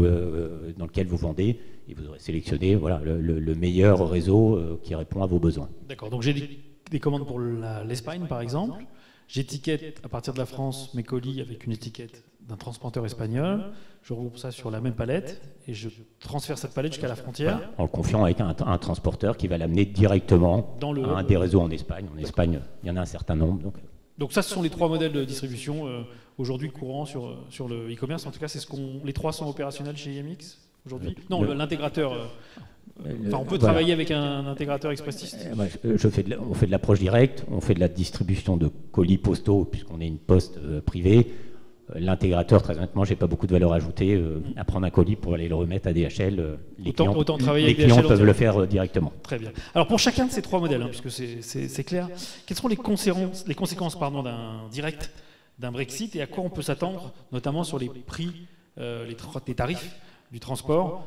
dans lequel vous vendez, et vous aurez sélectionné le meilleur réseau qui répond à vos besoins. D'accord, donc j'ai des commandes pour l'Espagne par exemple, j'étiquette à partir de la France mes colis avec une étiquette d'un transporteur espagnol, je regroupe ça sur la même palette et je transfère cette palette jusqu'à la frontière. Voilà, en le confiant avec un transporteur qui va l'amener directement à un des réseaux en Espagne. En Espagne, il y en a un certain nombre. Donc ça, ce sont les trois modèles de distribution aujourd'hui courants sur le e-commerce. En tout cas, les trois sont opérationnels chez IMX aujourd'hui. Non, l'intégrateur. On peut travailler avec un intégrateur expressiste. On fait de l'approche directe, on fait de la distribution de colis postaux puisqu'on est une poste privée. L'intégrateur, très honnêtement, j'ai pas beaucoup de valeur ajoutée à prendre un colis pour aller le remettre à DHL. Les clients peuvent le faire directement. Très bien. Alors pour chacun de ces trois modèles, puisque c'est clair, quelles sont les conséquences d'un direct d'un Brexit et à quoi on peut s'attendre, notamment sur les prix, les tarifs du transport,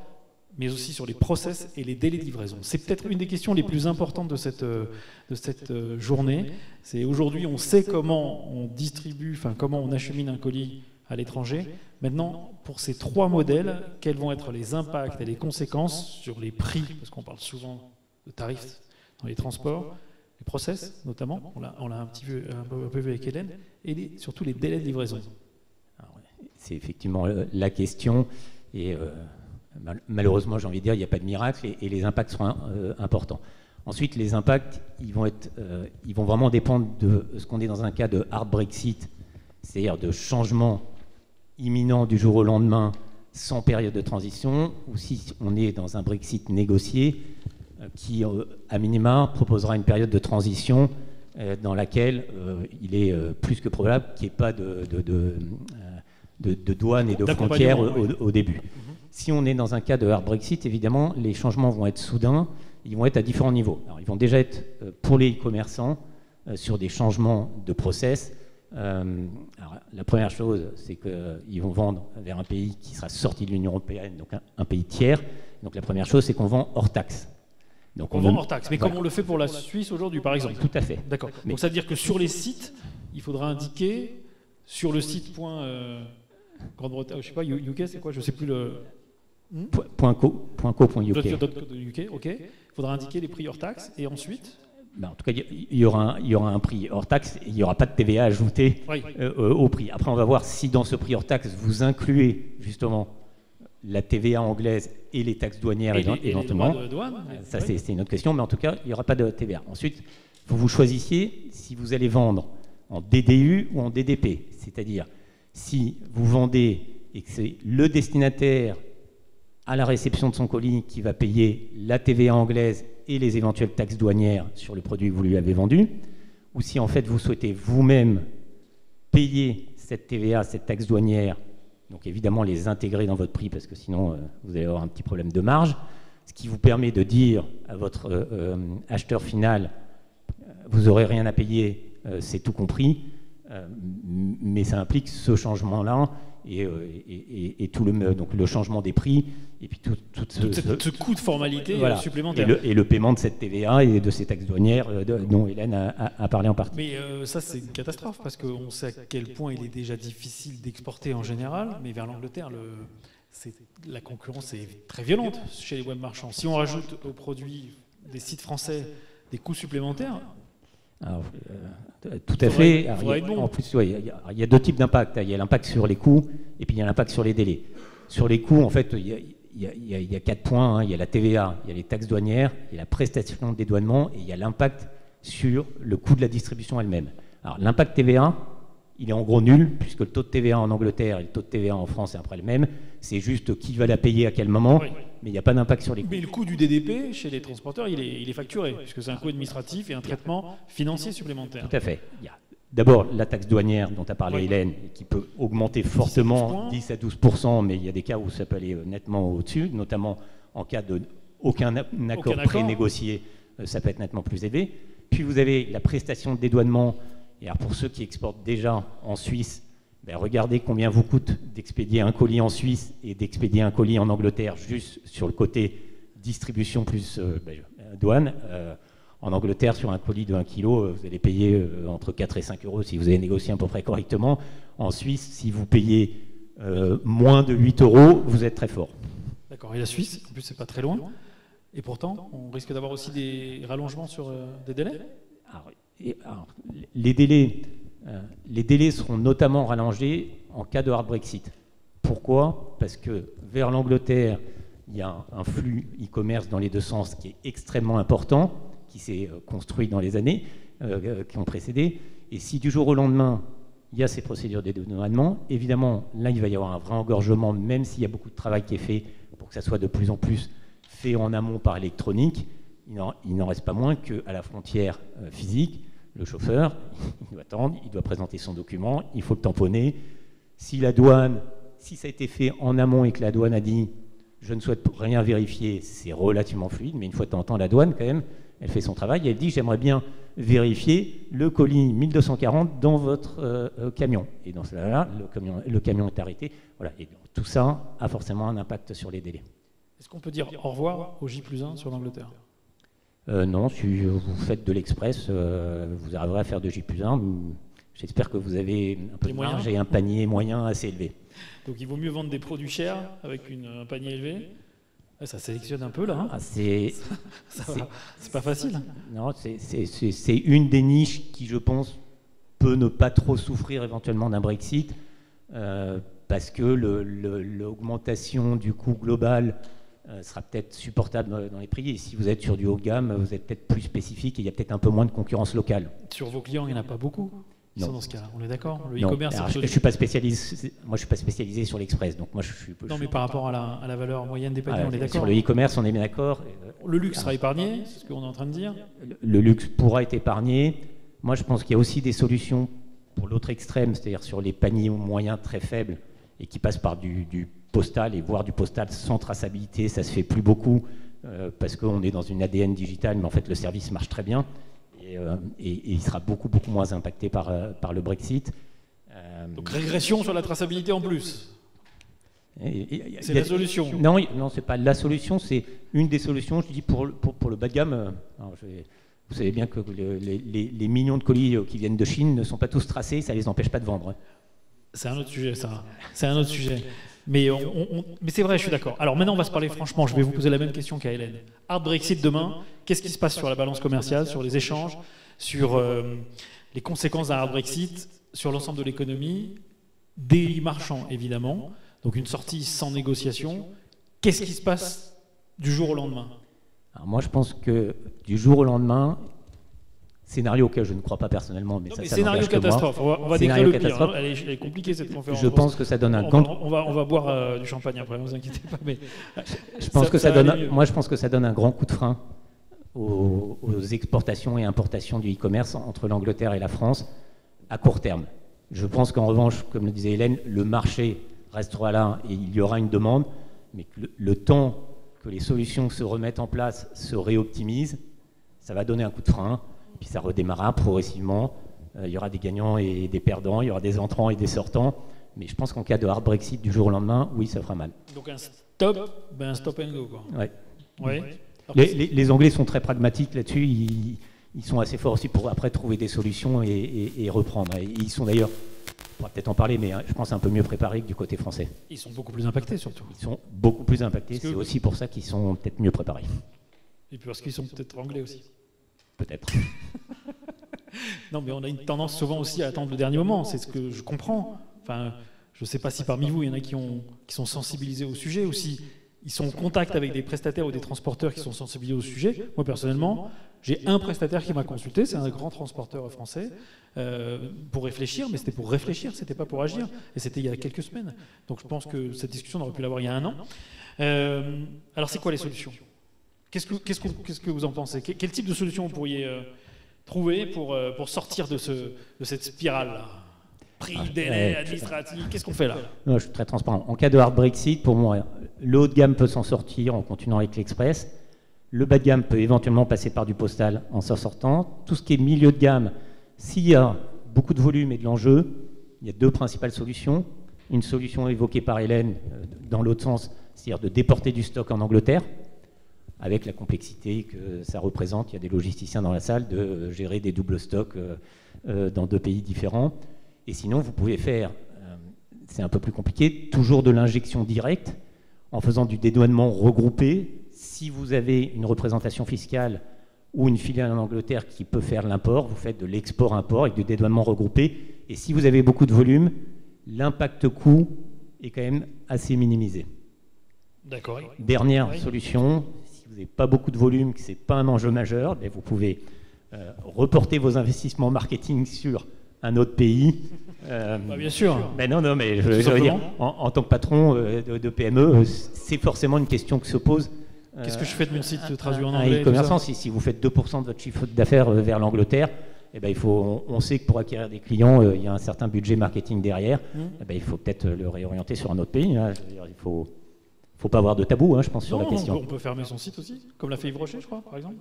mais aussi sur les process et les délais de livraison. C'est peut-être une des questions les plus importantes de cette journée. C'est aujourd'hui, on sait comment on distribue, comment on achemine un colis à l'étranger. Maintenant, pour ces trois modèles, quels vont être les impacts et les conséquences sur les prix, parce qu'on parle souvent de tarifs dans les transports, les process notamment, on l'a un peu vu avec Hélène, et surtout les délais de livraison. C'est effectivement la question, et malheureusement, j'ai envie de dire, il n'y a pas de miracle et les impacts seront importants. Ensuite, les impacts, ils vont vraiment dépendre de ce qu'on est dans un cas de hard Brexit, c'est-à-dire de changement imminent du jour au lendemain sans période de transition, ou si on est dans un Brexit négocié qui, à minima, proposera une période de transition dans laquelle il est plus que probable qu'il n'y ait pas de douane et de frontières au début. Si on est dans un cas de hard Brexit, évidemment, les changements vont être soudains, ils vont être à différents niveaux. Alors, ils vont déjà être, pour les e-commerçants, sur des changements de process. Alors, la première chose, c'est qu'ils vont vendre vers un pays qui sera sorti de l'Union européenne, donc un pays tiers. Donc la première chose, c'est qu'on vend hors taxe. Donc on vend hors taxe, mais comme on le fait pour la Suisse aujourd'hui, par exemple. Tout à fait. D'accord. Donc ça veut dire que sur les sites, il faudra indiquer, sur le site Grande-Bretagne, je sais pas, UK, c'est quoi, je sais plus le... .co.uk, ok. Il faudra indiquer les prix hors taxes et ensuite. Ben, en tout cas, il y aura un prix hors taxe, il n'y aura pas de TVA ajouté au prix. Après, on va voir si dans ce prix hors taxe, vous incluez justement la TVA anglaise et les taxes douanières éventuellement. Les droits de douane, ça, c'est une autre question, mais en tout cas, il n'y aura pas de TVA. Ensuite, vous choisissiez si vous allez vendre en DDU ou en DDP. C'est-à-dire, si vous vendez et que c'est le destinataire à la réception de son colis qui va payer la TVA anglaise et les éventuelles taxes douanières sur le produit que vous lui avez vendu, ou si en fait vous souhaitez vous-même payer cette TVA, cette taxe douanière, donc évidemment les intégrer dans votre prix parce que sinon vous allez avoir un petit problème de marge, ce qui vous permet de dire à votre acheteur final, vous n'aurez rien à payer, c'est tout compris, mais ça implique ce changement-là et tout donc le changement des prix et puis tout ce coût de formalité supplémentaire. Et le paiement de cette TVA et de ces taxes douanières dont Hélène a parlé en partie. Mais ça, c'est une catastrophe parce qu'on sait à quel point il est déjà difficile d'exporter en général, mais vers l'Angleterre, la concurrence est très violente chez les web marchands. Si on rajoute aux produits des sites français des coûts supplémentaires. Alors, tout à fait. En plus, il y a deux types d'impact. Il y a l'impact sur les coûts et puis il y a l'impact sur les délais. Sur les coûts, en fait, il y a 4 points. Il y a la TVA, il y a les taxes douanières, il y a la prestation de dédouanement et il y a l'impact sur le coût de la distribution elle-même. Alors, l'impact TVA, il est en gros nul puisque le taux de TVA en Angleterre et le taux de TVA en France est après le même. C'est juste qui va la payer à quel moment, mais il n'y a pas d'impact sur les coûts. Mais le coût du DDP chez les transporteurs, il est facturé, puisque c'est un coût administratif et un traitement financier supplémentaire. Tout à fait. Il y a d'abord la taxe douanière dont a parlé Hélène, qui peut augmenter fortement, 10 à 12%, mais il y a des cas où ça peut aller nettement au-dessus, notamment en cas d'aucun accord pré-négocié, ça peut être nettement plus élevé. Puis vous avez la prestation de dédouanement, et alors pour ceux qui exportent déjà en Suisse, regardez combien vous coûte d'expédier un colis en Suisse et d'expédier un colis en Angleterre, juste sur le côté distribution plus douane. En Angleterre, sur un colis de 1 kg, vous allez payer entre 4 et 5 euros si vous avez négocié à peu près correctement. En Suisse, si vous payez moins de 8 euros, vous êtes très fort. D'accord. Et la Suisse, en plus, c'est pas très loin. Et pourtant, on risque d'avoir aussi des rallongements sur des délais. Alors, les délais seront notamment rallongés en cas de hard Brexit. Pourquoi ? Parce que vers l'Angleterre, il y a un flux e-commerce dans les deux sens qui est extrêmement important, qui s'est construit dans les années qui ont précédé. Et si du jour au lendemain, il y a ces procédures de dédouanement, évidemment, là, il va y avoir un vrai engorgement, même s'il y a beaucoup de travail qui est fait pour que ça soit de plus en plus fait en amont par électronique. Il n'en reste pas moins qu'à la frontière physique, le chauffeur, il doit attendre, il doit présenter son document, il faut le tamponner. Si ça a été fait en amont et que la douane a dit « je ne souhaite rien vérifier », c'est relativement fluide, mais une fois de temps en temps, la douane, quand même, elle fait son travail et elle dit « j'aimerais bien vérifier le colis 1240 dans votre camion ». Et dans cela-là, le camion est arrêté. Voilà. Et tout ça a forcément un impact sur les délais. Est-ce qu'on peut dire au revoir au J+1 sur l'Angleterre ? Non, si vous faites de l'express, vous arriverez à faire de J+1. J'espère que vous avez un peu de marge et un panier moyen assez élevé. Donc il vaut mieux vendre des produits chers avec un panier élevé. Ça sélectionne un peu là. Hein. C'est pas facile. Non, c'est une des niches qui, je pense, peut ne pas trop souffrir éventuellement d'un Brexit parce que l'augmentation du coût global sera peut-être supportable dans les prix. Et si vous êtes sur du haut de gamme, vous êtes peut-être plus spécifique et il y a peut-être un peu moins de concurrence locale. Sur vos clients, il n'y en a pas beaucoup. Non. Dans ce cas, on est d'accord. Le e-commerce. Je suis pas spécialisé. Moi, je suis pas spécialisé sur l'express, donc moi je suis. Non, mais par rapport à la valeur moyenne des paniers, on est d'accord. Sur le e-commerce, on est bien d'accord. Le luxe sera épargné, c'est ce qu'on est en train de dire. Le luxe pourra être épargné. Moi, je pense qu'il y a aussi des solutions pour l'autre extrême, c'est-à-dire sur les paniers moyens très faibles et qui passent par du postal et voire du postal sans traçabilité. Ça se fait plus beaucoup parce qu'on est dans une ADN digitale, mais en fait le service marche très bien. Et il sera beaucoup moins impacté par le Brexit. Donc régression sur la traçabilité en plus. C'est la solution. Non, c'est pas la solution, c'est une des solutions. Je dis pour le bas de gamme. Vous savez bien que les millions de colis qui viennent de Chine ne sont pas tous tracés, ça les empêche pas de vendre. C'est un autre sujet, ça. C'est un autre sujet. Mais c'est vrai, je suis d'accord. Alors maintenant, on va se parler franchement. Je vais vous poser la même question qu'à Hélène. Hard Brexit demain, qu'est-ce qui se passe sur la balance commerciale, sur les échanges, sur les conséquences d'un hard Brexit, sur l'ensemble de l'économie, des marchands évidemment, donc une sortie sans négociation. Qu'est-ce qui se passe du jour au lendemain? Alors moi, je pense que du jour au lendemain, scénario auquel je ne crois pas personnellement, mais ça scénario catastrophe. On va décrire le pire. Hein. Elle est compliquée cette conférence. Je pense que ça donne un on va boire du champagne après, ne vous inquiétez pas. Mais je pense que ça donne. Moi, je pense que ça donne un grand coup de frein aux exportations et importations du e-commerce entre l'Angleterre et la France à court terme. Je pense qu'en revanche, comme le disait Hélène, le marché restera là et il y aura une demande, mais que le temps que les solutions se remettent en place, se réoptimisent, ça va donner un coup de frein, puis ça redémarrera progressivement. Il y aura des gagnants et des perdants, il y aura des entrants et des sortants, mais je pense qu'en cas de hard Brexit du jour au lendemain, oui, ça fera mal. Donc un stop and go, quoi. Ouais. Ouais. Les Anglais sont très pragmatiques là-dessus, ils sont assez forts aussi pour après trouver des solutions et reprendre. Et ils sont d'ailleurs, on va peut-être en parler, mais je pense un peu mieux préparés que du côté français. Ils sont beaucoup plus impactés surtout. Ils sont beaucoup plus impactés, c'est aussi pour ça qu'ils sont peut-être mieux préparés. Et puis parce qu'ils sont peut-être anglais aussi. Peut-être. Non, mais on a une tendance souvent aussi à attendre le dernier moment, c'est ce que je comprends. Enfin, je ne sais pas si parmi vous, il y en a qui sont sensibilisés au sujet, ou si ils sont en contact avec des prestataires ou des transporteurs qui sont sensibilisés au sujet. Moi, personnellement, j'ai un prestataire qui m'a consulté, c'est un grand transporteur français, pour réfléchir, mais c'était pour réfléchir, c'était pas pour agir. Et c'était il y a quelques semaines. Donc je pense que cette discussion, on aurait pu l'avoir il y a un an. Alors, c'est quoi les solutions ? Qu'est-ce que vous en pensez ? Quel type de solution vous pourriez trouver pour sortir de cette spirale-là ? Prix, délai, administratif, qu'est-ce qu'on fait là ? Non, je suis très transparent. En cas de hard Brexit, pour moi, le haut de gamme peut s'en sortir en continuant avec l'Express. Le bas de gamme peut éventuellement passer par du postal en s'en sortant. Tout ce qui est milieu de gamme, s'il y a beaucoup de volume et de l'enjeu, il y a deux principales solutions. Une solution évoquée par Hélène dans l'autre sens, c'est-à-dire de déporter du stock en Angleterre, avec la complexité que ça représente. Il y a des logisticiens dans la salle de gérer des doubles stocks dans deux pays différents. Et sinon, vous pouvez faire, c'est un peu plus compliqué, toujours de l'injection directe en faisant du dédouanement regroupé. Si vous avez une représentation fiscale ou une filiale en Angleterre qui peut faire l'import, vous faites de l'export-import avec du dédouanement regroupé. Et si vous avez beaucoup de volume, l'impact coût est quand même assez minimisé. D'accord. Dernière solution, si vous n'avez pas beaucoup de volume, que ce n'est pas un enjeu majeur, mais vous pouvez reporter vos investissements marketing sur un autre pays. Bien sûr. Mais non, mais je veux dire, en tant que patron de PME, c'est forcément une question qui se pose. Qu'est-ce que je fais de mon site traduit en anglais? Un e-commerçant, si vous faites 2% de votre chiffre d'affaires vers l'Angleterre, eh ben, on sait que pour acquérir des clients, il y a un certain budget marketing derrière. Eh ben, il faut peut-être le réorienter sur un autre pays. Hein. Je veux dire, il faut pas avoir de tabou, je pense, sur la question. On peut fermer son site aussi, comme l'a fait Yves Rocher, je crois, par exemple.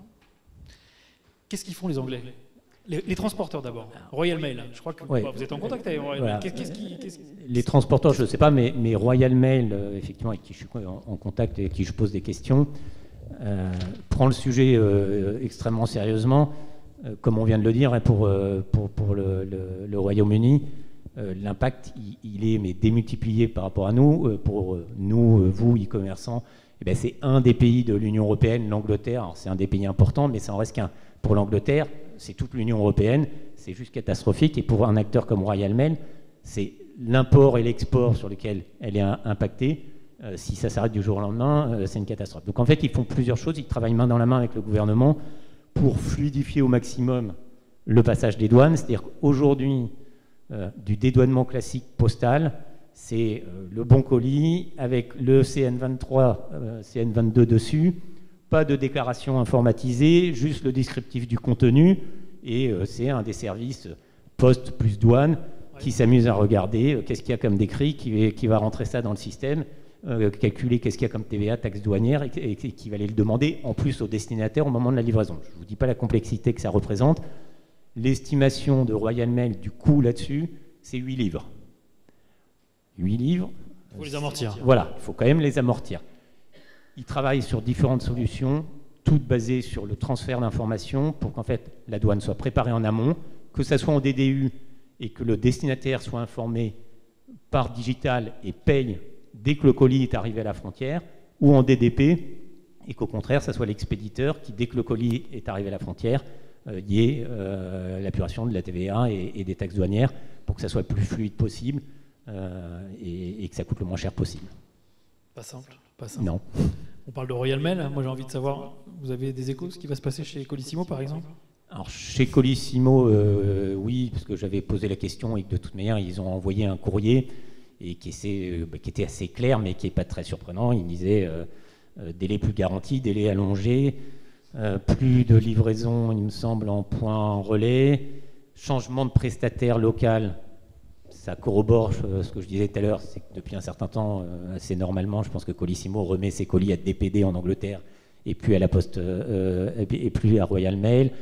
Qu'est-ce qu'ils font les Anglais? Les transporteurs d'abord. Royal Mail, je crois que vous êtes en contact avec Royal Mail. Les transporteurs, je ne sais pas, mais Royal Mail, effectivement, avec qui je suis en contact et avec qui je pose des questions, prend le sujet extrêmement sérieusement. Comme on vient de le dire, pour le Royaume-Uni, l'impact, il est démultiplié par rapport à nous. Pour nous, vous, e-commerçants, c'est un des pays de l'Union européenne, l'Angleterre. C'est un des pays importants, mais ça en reste qu'un. Pour l'Angleterre, c'est toute l'Union européenne, c'est juste catastrophique. Et pour un acteur comme Royal Mail, c'est l'import et l'export sur lequel elle est impactée. Si ça s'arrête du jour au lendemain, c'est une catastrophe. Donc en fait, ils font plusieurs choses. Ils travaillent main dans la main avec le gouvernement pour fluidifier au maximum le passage des douanes. C'est-à-dire qu'aujourd'hui, du dédouanement classique postal, c'est le bon colis avec le CN23, CN22 dessus. Pas de déclaration informatisée, juste le descriptif du contenu, et c'est un des services poste plus douane qui s'amuse à regarder qu'est-ce qu'il y a comme décrit, qui va rentrer ça dans le système, calculer qu'est-ce qu'il y a comme TVA, taxe douanière, et qui va aller le demander en plus au destinataire au moment de la livraison. Je ne vous dis pas la complexité que ça représente. L'estimation de Royal Mail du coût là-dessus, c'est 8 livres. 8 livres. Il faut les amortir. Voilà, il faut quand même les amortir. Ils travaillent sur différentes solutions, toutes basées sur le transfert d'informations pour qu'en fait la douane soit préparée en amont, que ça soit en DDU et que le destinataire soit informé par digital et paye dès que le colis est arrivé à la frontière, ou en DDP, et qu'au contraire, ça soit l'expéditeur qui, dès que le colis est arrivé à la frontière, y ait l'apuration de la TVA et des taxes douanières pour que ça soit le plus fluide possible et que ça coûte le moins cher possible. Pas simple, pas simple. Non. On parle de Royal Mail, moi j'ai envie de savoir, vous avez des échos, ce qui va se passer chez Colissimo par exemple? Alors chez Colissimo, oui, parce que j'avais posé la question et que de toute manière, ils ont envoyé un courrier et qui était assez clair, mais qui n'est pas très surprenant. Ils disaient délai plus garanti, délai allongé, plus de livraison, il me semble, en point relais, changement de prestataire local. Ça corrobore ce que je disais tout à l'heure, c'est que depuis un certain temps, assez normalement, je pense que Colissimo remet ses colis à DPD en Angleterre et puis à la Poste et plus à Royal Mail.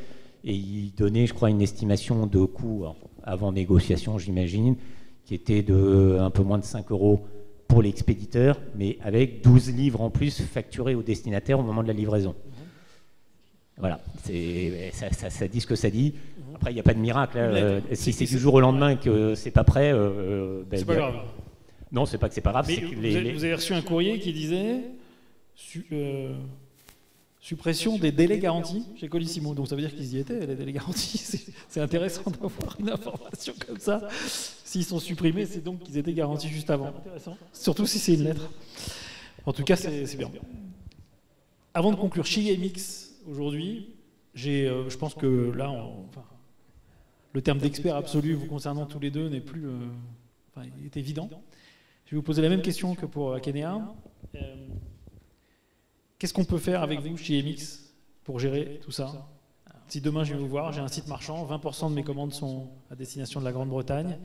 Et il donnait, je crois, une estimation de coût avant négociation, j'imagine, qui était de un peu moins de 5 € pour l'expéditeur, mais avec 12 livres en plus facturés au destinataire au moment de la livraison. Voilà, ça dit ce que ça dit. Après, il n'y a pas de miracle. Hein. Si c'est du jour au lendemain et que c'est pas prêt, c'est pas grave. Non, c'est pas que c'est pas grave. Mais que vous avez reçu un courrier qui disait suppression des délais garantis chez Colissimo. Donc ça veut dire qu'ils y étaient, les délais garantis. C'est intéressant d'avoir une information comme ça. S'ils sont supprimés, c'est donc qu'ils étaient garantis juste avant. Intéressant. Surtout si c'est une lettre. En tout cas, c'est bien. Avant de conclure, chez IMX, aujourd'hui, je pense que là, le terme d'expert absolu vous concernant tous les deux n'est plus... il est évident. Je vais vous poser la même question que pour Akenea. Qu'est-ce qu'on peut faire avec vous chez IMX pour gérer tout ça? Si demain je viens vous voir, j'ai un site marchand, 20% de mes commandes sont à destination de la Grande-Bretagne.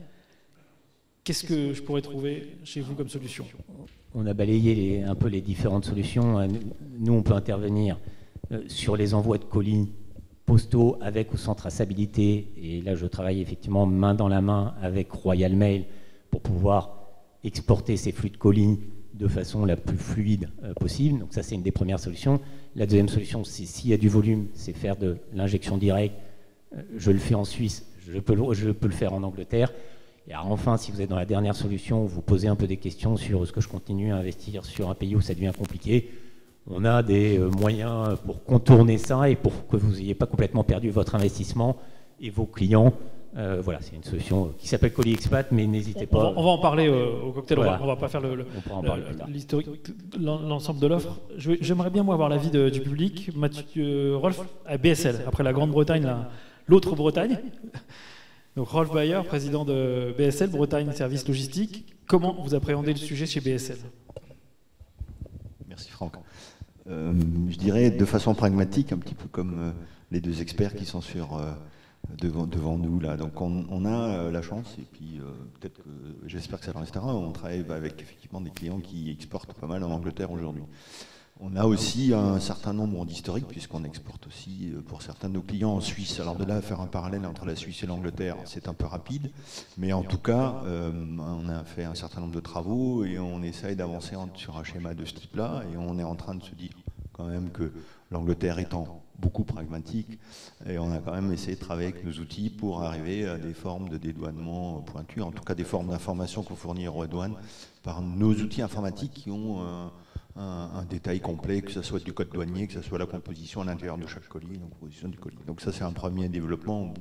Qu'est-ce que je pourrais trouver chez vous comme solution? On a balayé un peu les différentes solutions. Nous, on peut intervenir sur les envois de colis postaux avec ou sans traçabilité. Et là, je travaille effectivement main dans la main avec Royal Mail pour pouvoir exporter ces flux de colis de façon la plus fluide possible. Donc ça, c'est une des premières solutions. La deuxième solution, c'est s'il y a du volume, c'est faire de l'injection directe. Je le fais en Suisse, je peux le faire en Angleterre. Et alors enfin, si vous êtes dans la dernière solution, vous posez un peu des questions sur est-ce que je continue à investir sur un pays où ça devient compliqué. On a des moyens pour contourner ça et pour que vous n'ayez pas complètement perdu votre investissement et vos clients. Voilà, c'est une solution qui s'appelle Colis Expat, mais n'hésitez pas. On va en parler au cocktail, voilà. On va pas faire l'historique, l'ensemble de l'offre. J'aimerais bien moi avoir l'avis du public. Rolf, à BSL, après la Grande-Bretagne, l'autre Bretagne. Donc Rolf Bayer, président de BSL, Bretagne Services Logistiques. Comment vous appréhendez le sujet chez BSL? Merci Franck. Je dirais de façon pragmatique, un petit peu comme les deux experts qui sont devant nous là. Donc on a la chance, et puis peut-être que j'espère que ça le restera, on travaille avec effectivement des clients qui exportent pas mal en Angleterre aujourd'hui. On a aussi un certain nombre d'historiques, puisqu'on exporte aussi pour certains de nos clients en Suisse. Alors de là, faire un parallèle entre la Suisse et l'Angleterre, c'est un peu rapide, mais en tout cas, on a fait un certain nombre de travaux et on essaye d'avancer sur un schéma de ce type-là, et on est en train de se dire quand même que l'Angleterre étant beaucoup pragmatique, et on a quand même essayé de travailler avec nos outils pour arriver à des formes de dédouanement pointues, en tout cas des formes d'information qu'on fournit aux douanes par nos outils informatiques qui ont un détail complet, que ce soit du code douanier, que ce soit la composition à l'intérieur de chaque colis, la composition du colis. Donc ça, c'est un premier développement,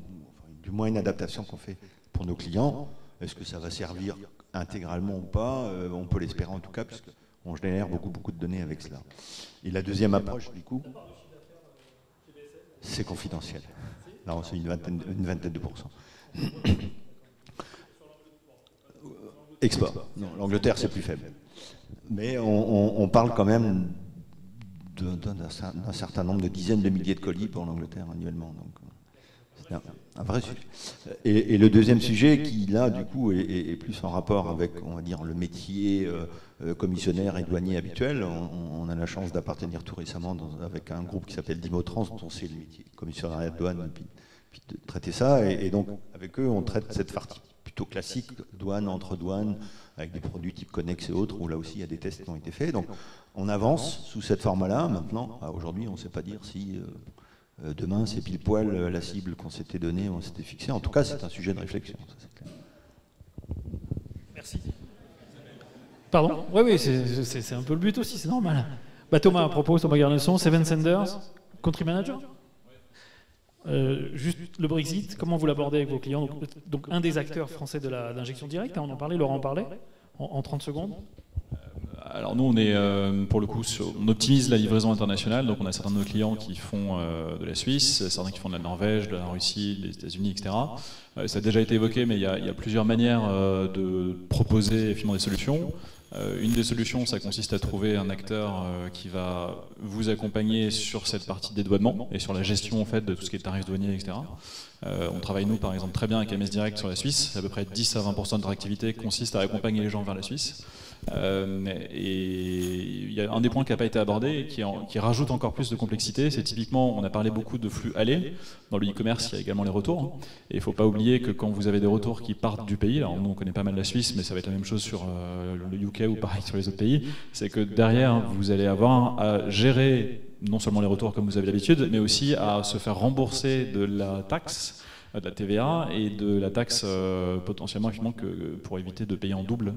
du moins une adaptation qu'on fait pour nos clients. Est-ce que ça va servir intégralement ou pas? On peut l'espérer en tout cas, puisqu'on génère beaucoup de données avec cela. Et la deuxième approche, du coup, c'est confidentiel. Non, c'est une vingtaine de pourcents. Export. Non, l'Angleterre, c'est plus faible. Mais on parle quand même d'un certain nombre de dizaines de milliers de colis pour l'Angleterre annuellement. Donc c'est un vrai sujet. Et le deuxième sujet qui, là, du coup, est plus en rapport avec, on va dire, le métier commissionnaire et douanier habituel. On a la chance d'appartenir tout récemment avec un groupe qui s'appelle Dimotrans, dont c'est le métier commissionnaire de douane, puis de traiter ça. Et donc, avec eux, on traite cette partie plutôt classique, douane, entre douanes, avec des produits type Connex et autres, où là aussi il y a des tests qui ont été faits. Donc on avance sous cette forme-là. Maintenant, aujourd'hui, on ne sait pas dire si demain c'est pile poil la cible qu'on s'était donnée, on s'était fixé. En tout cas, c'est un sujet de réflexion. Ça, c'est clair. Merci. Pardon? Oui, c'est un peu le but aussi, c'est normal. Bah, Thomas, à propos, Thomas Garnesson, Seven Senders, country manager. Juste le Brexit, comment vous l'abordez avec vos clients? Donc un des acteurs français de l'injection directe, hein, on en parlait, Laurent en parlait, en 30 secondes. Alors nous, on est pour le coup, on optimise la livraison internationale, donc on a certains de nos clients qui font de la Suisse, certains qui font de la Norvège, de la Russie, des États-Unis, etc. Ça a déjà été évoqué, mais il y a plusieurs manières de proposer finalement des solutions. Une des solutions, ça consiste à trouver un acteur qui va vous accompagner sur cette partie de dédouanement et sur la gestion en fait, de tout ce qui est tarifs douaniers, etc. On travaille nous par exemple très bien avec MS Direct sur la Suisse, à peu près 10 à 20% de notre activité consiste à accompagner les gens vers la Suisse. Et il y a un des points qui n'a pas été abordé et qui rajoute encore plus de complexité, c'est typiquement, on a parlé beaucoup de flux aller, dans le e-commerce il y a également les retours, et il ne faut pas oublier que quand vous avez des retours qui partent du pays, alors nous on connaît pas mal la Suisse, mais ça va être la même chose sur le UK ou pareil sur les autres pays, c'est que derrière vous allez avoir à gérer non seulement les retours comme vous avez l'habitude, mais aussi à se faire rembourser de la taxe, de la TVA et de la taxe potentiellement pour éviter de payer en double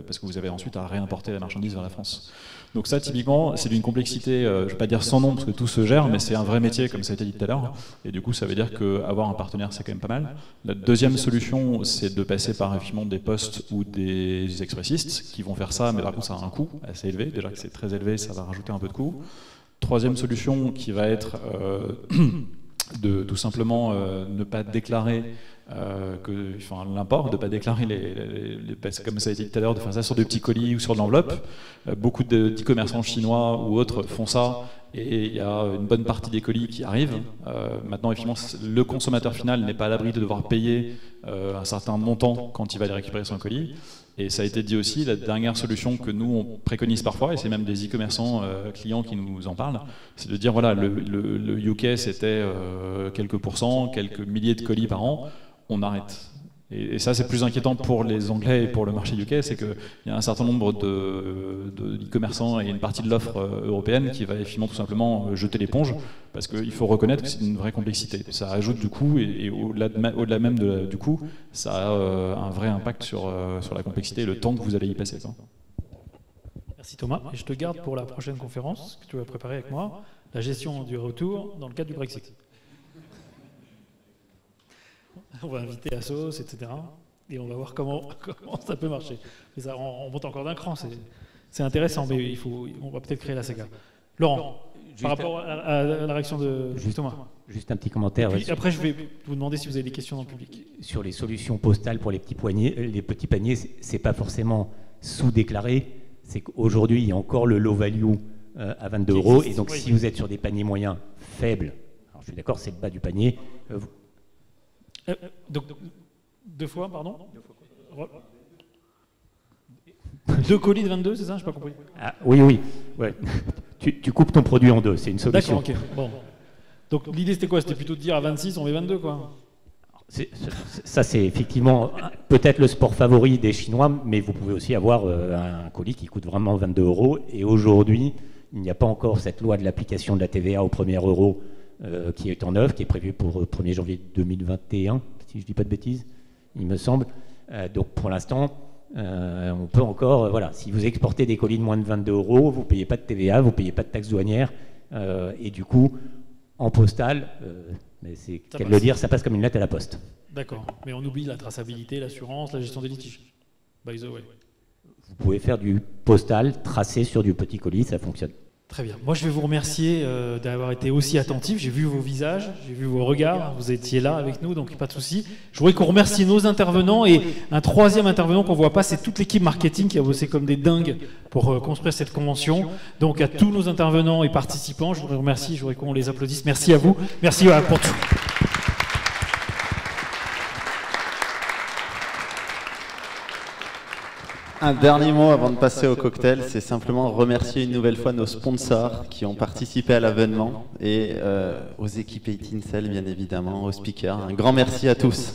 parce que vous avez ensuite à réimporter la marchandise vers la France. Donc ça typiquement c'est d'une complexité, je ne vais pas dire sans nom parce que tout se gère, mais c'est un vrai métier comme ça a été dit tout à l'heure et du coup ça veut dire qu'avoir un partenaire c'est quand même pas mal. La deuxième solution c'est de passer par effectivement des postes ou des expressistes qui vont faire ça, mais par contre ça a un coût assez élevé, déjà que c'est très élevé ça va rajouter un peu de coût. Troisième solution qui va être de tout simplement ne pas déclarer l'import, de ne pas déclarer comme ça a été dit tout à l'heure, de faire ça sur des petits colis ou sur de l'enveloppe. Beaucoup d'e-commerçants chinois ou autres font ça et il y a une bonne partie des colis qui arrivent. Maintenant, effectivement, le consommateur final n'est pas à l'abri de devoir payer un certain montant quand il va aller récupérer son colis. Et ça a été dit aussi, la dernière solution que nous on préconise parfois, et c'est même des e-commerçants clients qui nous en parlent, c'est de dire voilà, le UK c'était quelques pourcents, quelques milliers de colis par an, on arrête. Et ça c'est plus inquiétant pour les Anglais et pour le marché UK, c'est qu'il y a un certain nombre d'e-commerçants et une partie de l'offre européenne qui va effectivement tout simplement jeter l'éponge, parce qu'il faut reconnaître que c'est une vraie complexité. Ça ajoute du coût, et au-delà même du coût, ça a un vrai impact sur la complexité et le temps que vous allez y passer. Merci Thomas, et je te garde pour la prochaine conférence que tu vas préparer avec moi, la gestion du retour dans le cadre du Brexit. On va inviter Asos, etc. Et on va voir comment ça peut marcher. Mais ça, on monte encore d'un cran, c'est intéressant, mais on va peut-être créer la saga. Laurent, par rapport à la réaction de Thomas. Juste un petit commentaire. Puis, après, je vais vous demander si vous avez des questions dans le public. Sur les solutions postales pour les petits paniers, c'est pas forcément sous-déclaré. C'est qu'aujourd'hui, il y a encore le low value à 22 €. Et donc, si vous êtes sur des paniers moyens faibles, alors je suis d'accord, c'est le bas du panier. Donc, 2 fois, pardon 2 colis de 22, c'est ça? Je n'ai pas compris. Ah, oui. Ouais. Tu coupes ton produit en deux, c'est une solution. D'accord, ok. Bon. Donc l'idée c'était quoi? C'était plutôt de dire à 26, on met 22, quoi. Ça, c'est effectivement peut-être le sport favori des Chinois, mais vous pouvez aussi avoir un colis qui coûte vraiment 22 €. Et aujourd'hui, il n'y a pas encore cette loi de l'application de la TVA au premier euro qui est en œuvre, qui est prévue pour 1er janvier 2021, si je ne dis pas de bêtises, il me semble. Donc pour l'instant, on peut encore, voilà, si vous exportez des colis de moins de 22 €, vous ne payez pas de TVA, vous ne payez pas de taxe douanière, et du coup, en postal, mais c'est qu'à le dire, ça passe comme une lettre à la poste. D'accord, mais on oublie la traçabilité, l'assurance, la gestion des litiges. By the way. Vous pouvez faire du postal tracé sur du petit colis, ça fonctionne. Très bien. Moi, je vais vous remercier d'avoir été aussi attentif. J'ai vu vos visages, j'ai vu vos regards. Vous étiez là avec nous, donc pas de souci. Je voudrais qu'on remercie nos intervenants. Et un troisième intervenant qu'on ne voit pas, c'est toute l'équipe marketing qui a bossé comme des dingues pour construire cette convention. Donc à tous nos intervenants et participants, je voudrais remercier, je voudrais qu'on les applaudisse. Merci à vous. Merci pour tout. Un dernier mot avant de passer au cocktail, c'est simplement remercier une nouvelle fois nos sponsors qui ont participé à l'avènement et aux équipes 18Cell bien évidemment, aux speakers. Un grand merci à tous.